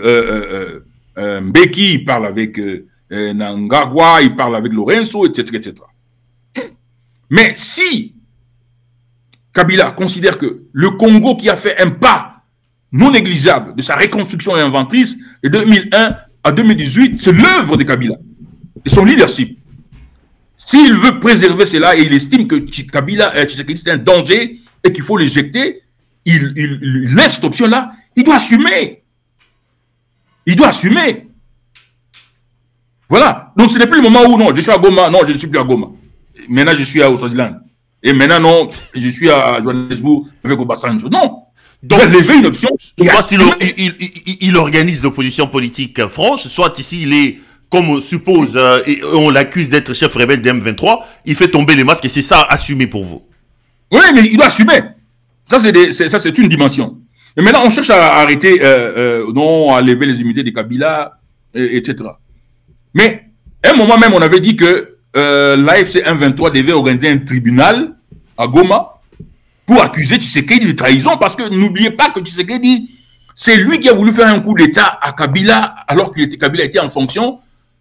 Mbeki, il parle avec Nangagwa, il parle avec Lorenzo, etc., etc. Mais si Kabila considère que le Congo qui a fait un pas non négligeable de sa reconstruction inventrice de 2001 à 2018, c'est l'œuvre de Kabila et son leadership. S'il veut préserver cela et il estime que Tshisekedi c'est un danger et qu'il faut l'éjecter, il laisse cette option-là, il doit assumer. Il doit assumer. Voilà. Donc ce n'est plus le moment où non, je suis à Goma, non, je ne suis plus à Goma. Maintenant je suis au Swaziland. Et maintenant non, je suis à Johannesburg avec Obasanjo. Non. Donc, il doit lever une option. Soit il organise l'opposition politique franche, soit ici il est, comme on suppose, et on l'accuse d'être chef rebelle de M23, il fait tomber les masques et c'est ça assumé pour vous. Oui, mais il doit assumer. Ça, c'est une dimension. Et maintenant, on cherche à arrêter, non, à lever les immunités de Kabila, etc. Mais, à un moment même, on avait dit que l'AFC M23 devait organiser un tribunal à Goma pour accuser Tshisekedi de trahison, parce que n'oubliez pas que Tshisekedi, c'est lui qui a voulu faire un coup d'État à Kabila, alors que Kabila était en fonction.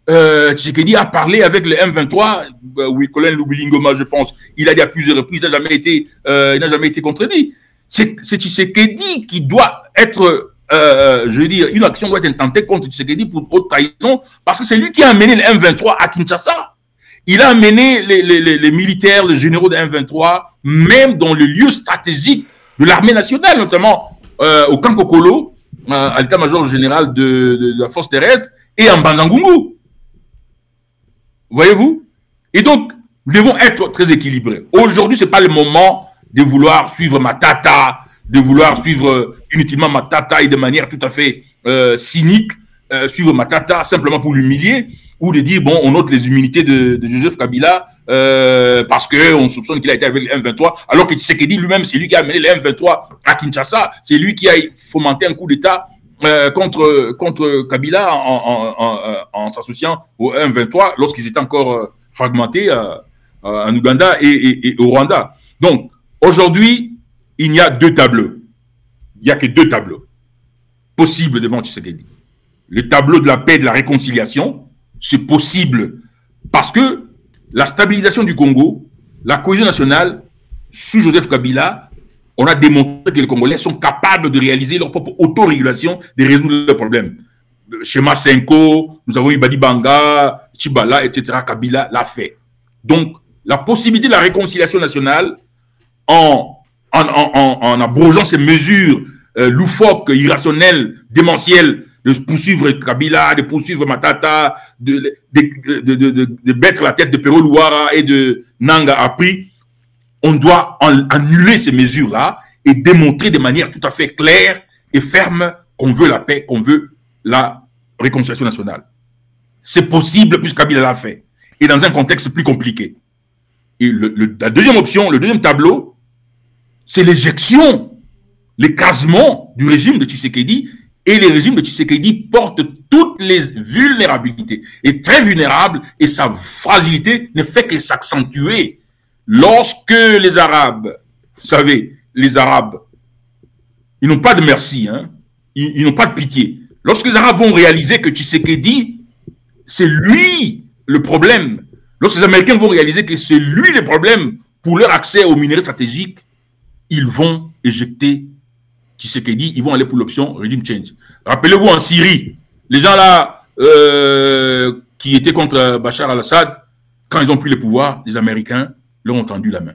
Tshisekedi a parlé avec le M23, oui, colonel Lubilingoma, je pense. Il a dit à plusieurs reprises, il n'a jamais été contredit. C'est Tshisekedi qui doit être, je veux dire, une action doit être intentée contre Tshisekedi pour haute trahison, parce que c'est lui qui a amené le M23 à Kinshasa. Il a amené les militaires, les généraux de M23, même dans le lieu stratégique de l'armée nationale, notamment au camp Kokolo, à l'état-major général de la force terrestre, et en Bandangungu. Voyez-vous? Et donc, nous devons être très équilibrés. Aujourd'hui, ce n'est pas le moment de vouloir suivre Matata, de vouloir suivre inutilement Matata et de manière tout à fait cynique, suivre Matata simplement pour l'humilier, ou de dire, bon, on note les immunités de Joseph Kabila parce qu'on soupçonne qu'il a été avec le M23, alors que Tshisekedi lui-même, c'est lui qui a amené le M23 à Kinshasa, c'est lui qui a fomenté un coup d'État contre Kabila en s'associant au M23 lorsqu'ils étaient encore fragmentés en Ouganda et au Rwanda. Donc, aujourd'hui, il n'y a deux tableaux. Il n'y a que deux tableaux possibles devant Tshisekedi. Le tableau de la paix et de la réconciliation, c'est possible parce que la stabilisation du Congo, la cohésion nationale, sous Joseph Kabila, on a démontré que les Congolais sont capables de réaliser leur propre autorégulation, de résoudre leurs problèmes. Schéma Senko, nous avons eu Badi Banga, Chibala, etc. Kabila l'a fait. Donc, la possibilité de la réconciliation nationale en abrogeant ces mesures loufoques, irrationnelles, démentielles, de poursuivre Kabila, de poursuivre Matata, de mettre la tête de Pero Luara et de Nanga Apri, on doit annuler ces mesures-là et démontrer de manière tout à fait claire et ferme qu'on veut la paix, qu'on veut la réconciliation nationale. C'est possible puisque Kabila l'a fait. Et dans un contexte plus compliqué. Et la deuxième option, le deuxième tableau, c'est l'éjection, l'écrasement du régime de Tshisekedi. Et le régime de Tshisekedi porte toutes les vulnérabilités, est très vulnérable et sa fragilité ne fait que s'accentuer. Lorsque les Arabes, vous savez, les Arabes, ils n'ont pas de merci, hein, ils n'ont pas de pitié. Lorsque les Arabes vont réaliser que Tshisekedi, c'est lui le problème, lorsque les Américains vont réaliser que c'est lui le problème pour leur accès aux minerais stratégiques, ils vont éjecter Tshisekedi, ils vont aller pour l'option Regime Change. Rappelez-vous en Syrie, les gens là qui étaient contre Bachar al-Assad, quand ils ont pris le pouvoir, les Américains leur ont tendu la main.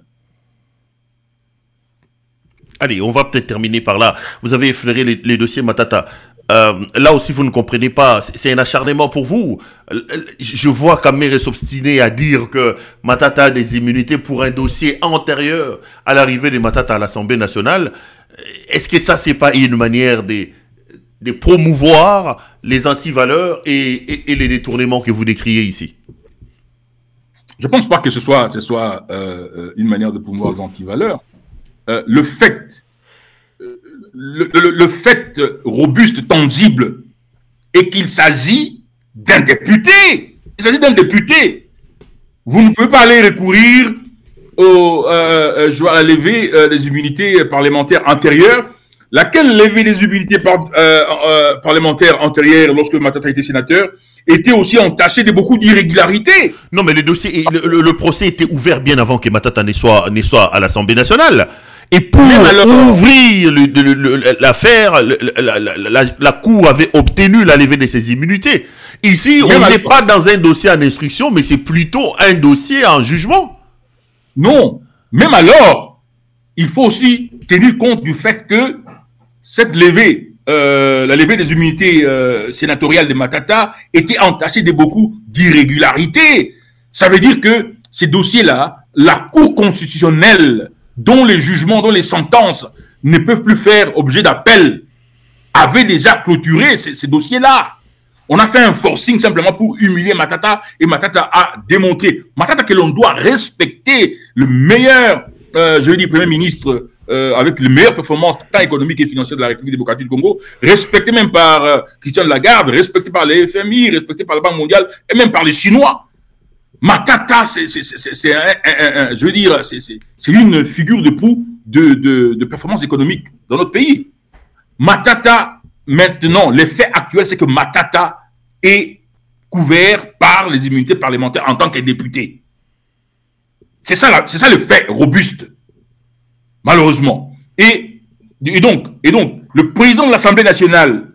Allez, on va peut-être terminer par là. Vous avez effleuré les dossiers Matata. Là aussi, vous ne comprenez pas. C'est un acharnement pour vous. Je vois Kamere s'obstiner à dire que Matata a des immunités pour un dossier antérieur à l'arrivée de Matata à l'Assemblée nationale. Est-ce que ça, c'est pas une manière de promouvoir les antivaleurs et les détournements que vous décriez ici? Je ne pense pas que ce soit une manière de promouvoir les antivaleurs. Le fait robuste, tangible, est qu'il s'agit d'un député. Il s'agit d'un député. Vous ne pouvez pas aller recourir à la levée des immunités parlementaires antérieures. Laquelle levée des immunités parlementaires antérieures lorsque Matata était sénateur était aussi entachée de beaucoup d'irrégularités. Non, mais le dossier, le procès était ouvert bien avant que Matata ne soit à l'Assemblée nationale. Et pour ouvrir l'affaire, la Cour avait obtenu la levée de ses immunités. Ici, on n'est pas dans un dossier en instruction, mais c'est plutôt un dossier en jugement. Non, même alors, il faut aussi tenir compte du fait que cette levée, la levée des immunités sénatoriales de Matata était entachée de beaucoup d'irrégularités. Ça veut dire que ces dossiers-là, la Cour constitutionnelle, dont les jugements, dont les sentences ne peuvent plus faire objet d'appel, avait déjà clôturé ces dossiers-là. On a fait un forcing simplement pour humilier Matata et Matata a démontré. Matata que l'on doit respecter le meilleur, je veux dire, Premier ministre avec les meilleures performances tant économiques et financières de la République démocratique du Congo, respecté même par Christian Lagarde, respecté par les FMI, respecté par la Banque mondiale et même par les Chinois. Matata, je veux dire, c'est une figure de proue de performance économique dans notre pays. Matata, maintenant, l'effet actuel, c'est que Matata est couvert par les immunités parlementaires en tant que député. C'est ça le fait robuste, malheureusement. Et donc, le président de l'Assemblée nationale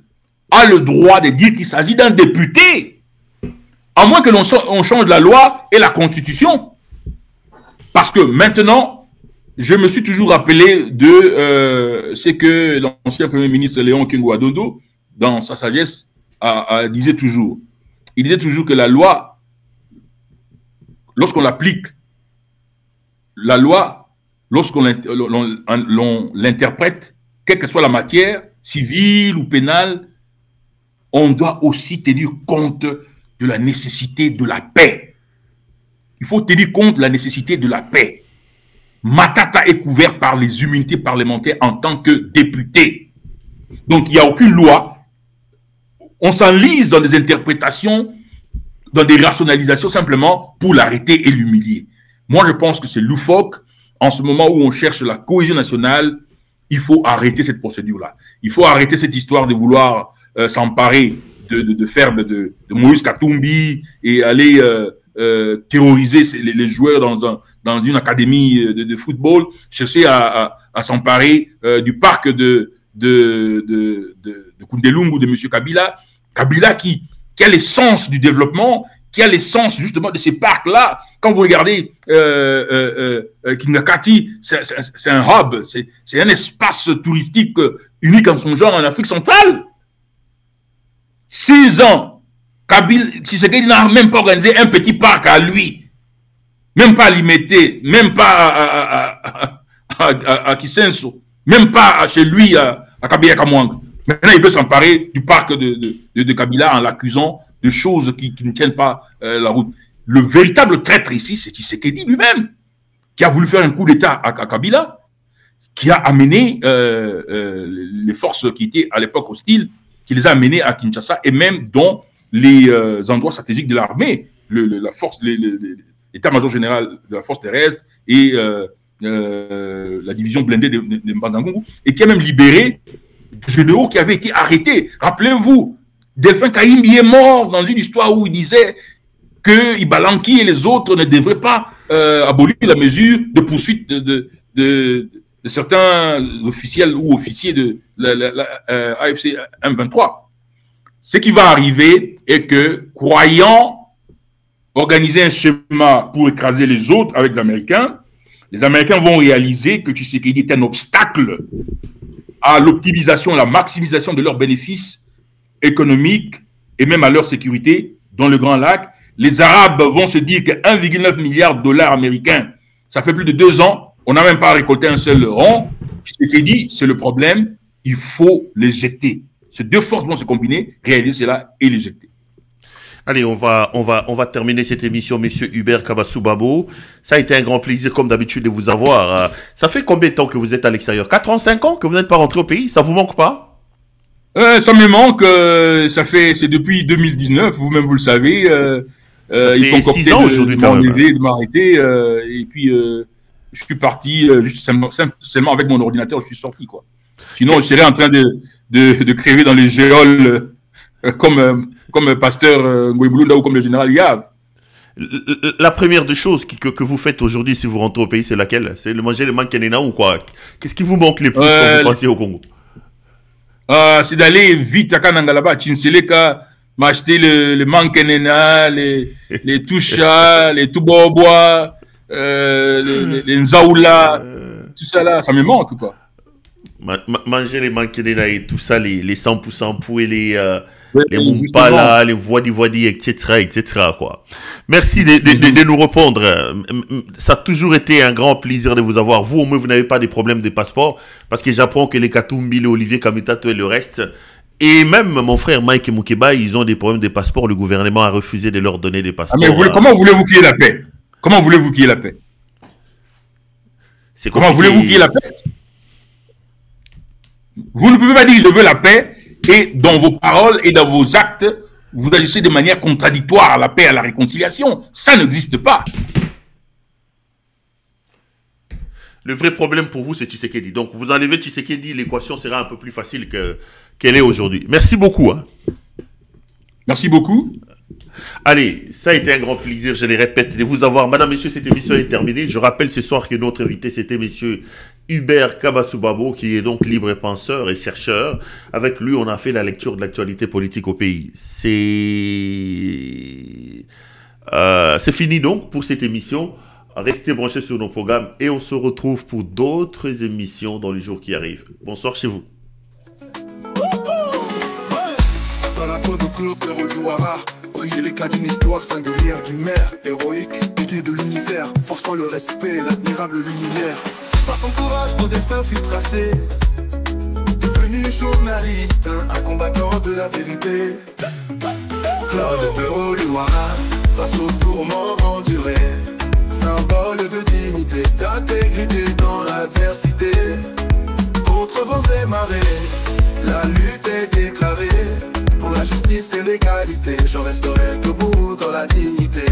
a le droit de dire qu'il s'agit d'un député, à moins que l'on change la loi et la constitution. Parce que maintenant, je me suis toujours rappelé de ce que l'ancien Premier ministre Léon Okengo-Adodo, dans sa sagesse, disait toujours. Il disait toujours que la loi, lorsqu'on l'applique, la loi lorsqu'on l'interprète, quelle que soit la matière, civile ou pénale, on doit aussi tenir compte de la nécessité de la paix. Il faut tenir compte de la nécessité de la paix. Matata est couvert par les immunités parlementaires en tant que député. Donc, il n'y a aucune loi. On s'enlise dans des interprétations, dans des rationalisations simplement pour l'arrêter et l'humilier. Moi, je pense que c'est loufoque. En ce moment où on cherche la cohésion nationale, il faut arrêter cette procédure-là. Il faut arrêter cette histoire de vouloir s'emparer de fermes de Moïse Katumbi et aller terroriser les joueurs dans une académie de football, chercher à s'emparer du parc de Koundeloum ou de M. Kabila. Kabila qui a l'essence du développement, qui a l'essence justement de ces parcs-là. Quand vous regardez Kingakati, c'est un hub, c'est un espace touristique unique en son genre en Afrique centrale. 6 ans, Kabila, Tshisekedi n'a même pas organisé un petit parc à lui, même pas à Limete, même pas à Kisenso, même pas chez lui à Kabila Kamwang. Maintenant, il veut s'emparer du parc de Kabila en l'accusant de choses qui ne tiennent pas la route. Le véritable traître ici, c'est Tshisekedi lui-même, qui a voulu faire un coup d'État à Kabila, qui a amené les forces qui étaient à l'époque hostiles, qui les a amenés à Kinshasa et même dans les endroits stratégiques de l'armée, l'état-major général de la force terrestre et la division blindée de Mbandangungu, et qui a même libéré des généraux qui avaient été arrêtés. Rappelez-vous, Delphin Kayimbi est mort dans une histoire où il disait que Ibalanki et les autres ne devraient pas abolir la mesure de poursuite de certains officiels ou officiers de l'AFC M23. Ce qui va arriver est que, croyant organiser un schéma pour écraser les autres avec les Américains vont réaliser que Tshisekedi est un obstacle à l'optimisation, à la maximisation de leurs bénéfices économiques et même à leur sécurité dans le Grand Lac. Les Arabes vont se dire que 1,9 milliard de dollars américains, ça fait plus de 2 ans, on n'a même pas récolté un seul rond. Tshisekedi, c'est le problème, il faut les jeter. Ces deux forces vont se combiner, réaliser cela et les jeter. Allez, on va terminer cette émission, monsieur Hubert Kabassou-Babo. Ça a été un grand plaisir, comme d'habitude, de vous avoir. Ça fait combien de temps que vous êtes à l'extérieur? 4 ans, 5 ans que vous n'êtes pas rentré au pays? Ça vous manque pas? Ça me manque. C'est depuis 2019, vous-même vous le savez. Ils ont 6 ans aujourd'hui quand même. De m'arrêter. Et puis, je suis parti juste seulement avec mon ordinateur, je suis sorti, quoi. Sinon, je serais en train de crever dans les géoles comme pasteur Ngouiboulunda ou comme le général Yav. La première des choses que vous faites aujourd'hui si vous rentrez au pays, c'est laquelle? C'est le manger le mankenena ou quoi? Qu'est-ce qui vous manque le plus quand vous passez au Congo? C'est d'aller vite à Kanangalaba, à Tchinseleka, m'acheter le mankenena, les toucha, les tubobois, les nzaoula, tout ça là, ça me manque, quoi. Manger les mankenena et tout ça, les 100% pouets, les Mumpala, les Voidi, etc., quoi. Merci de nous répondre. Ça a toujours été un grand plaisir de vous avoir. Vous, au moins, vous n'avez pas de problème de passeport, parce que j'apprends que les Katumbi, les Olivier Kamitato et le reste, et même mon frère Mike Moukeba, ils ont des problèmes de passeport. Le gouvernement a refusé de leur donner des passeports. Mais comment voulez-vous qu'il y ait la paix? Comment voulez-vous qu'il y ait la paix? Comment voulez-vous qu'il y ait la paix? Vous ne pouvez pas dire je veux la paix et dans vos paroles et dans vos actes, vous agissez de manière contradictoire à la paix, à la réconciliation. Ça n'existe pas. Le vrai problème pour vous, c'est Tshisekedi. Donc, vous enlevez Tshisekedi, l'équation sera un peu plus facile qu'elle est aujourd'hui. Merci beaucoup. Hein. Merci beaucoup. Allez, ça a été un grand plaisir, je les répète, de vous avoir. Madame, messieurs, cette émission est terminée. Je rappelle ce soir que notre invité, c'était monsieur Hubert Kabassou-Babo, qui est donc libre penseur et chercheur. Avec lui, on a fait la lecture de l'actualité politique au pays. C'est fini donc pour cette émission. Restez branchés sur nos programmes et on se retrouve pour d'autres émissions dans les jours qui arrivent. Bonsoir chez vous. Dans la peau de Claude Redouara, briser l'éclat d'une histoire singulière d'une mère héroïque, guidée de l'univers, forçant le respect et l'admirable luminaire. Par son courage, mon destin fut tracé. Devenu journaliste, un combattant de la vérité. Claude Perrault-Luara, face aux tourments endurés, symbole de dignité, d'intégrité dans l'adversité. Contre vents et marées, la lutte est déclarée. Pour la justice et l'égalité, je resterai debout dans la dignité.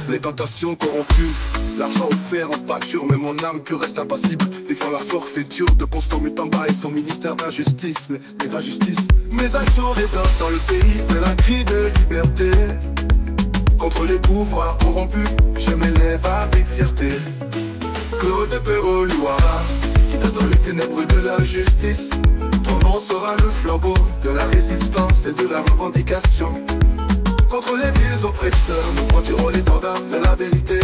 Les tentations corrompues, l'argent offert en pâture, mais mon âme que reste impassible. Défend la forfaiture de Constant Mutamba et son ministère d'injustice. Mais d'injustice, mes actions résonnent dans le pays, tel un cri de liberté. Contre les pouvoirs corrompus, je m'élève avec fierté. Claude Perrault-Luara, quitte dans les ténèbres de la justice. Ton nom sera le flambeau de la résistance et de la revendication. Contre les vieux oppresseurs, nous prendrons l'étendard de la vérité.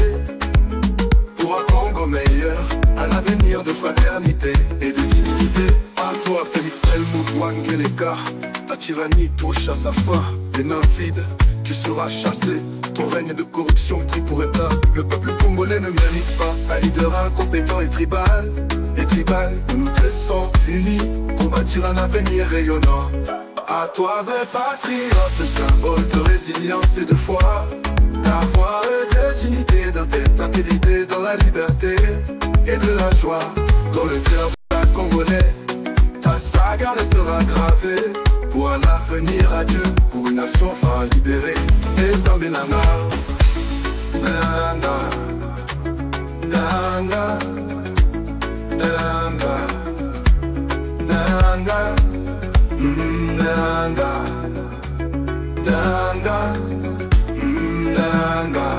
Pour un Congo meilleur, un avenir de fraternité et de dignité. À toi, Félix Helmut Wangeleka, ta tyrannie touche à sa fin. Les mains vides, tu seras chassé. Ton règne de corruption pris pour état. Le peuple congolais ne mérite pas un leader incompétent et tribal. Et tribal, nous nous dressons unis pour bâtir un avenir rayonnant. À toi, vrai patriote, symbole de résilience et de foi. Ta voix de dignité, de paix, d'intégrité dans la liberté et de la joie. Dans le cœur de la Congolais, ta saga restera gravée. Pour un avenir radieux, pour une nation enfin libérée. Et Zambinanga, Nanga, Nanga, Nanga, Nanga, Nanga, Nanga, Nanga.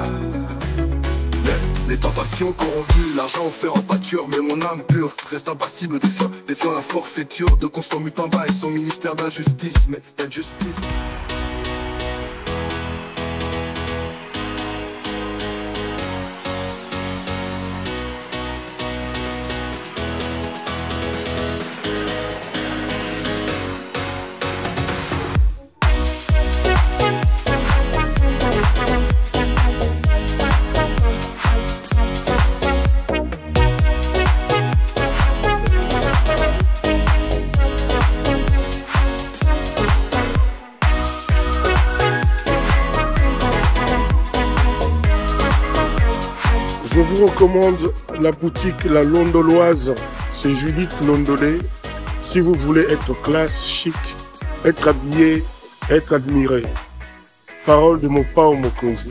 Les tentations corrompues, l'argent offert en pâture, mais mon âme pure reste impassible défiant la forfaiture de Constant Mutamba et son ministère d'injustice. Mais d'injustice. Je vous recommande la boutique La Londoloise, c'est Judith Londolé. Si vous voulez être classe, chic, être habillé, être admiré. Parole de mon Pao Mokonzi.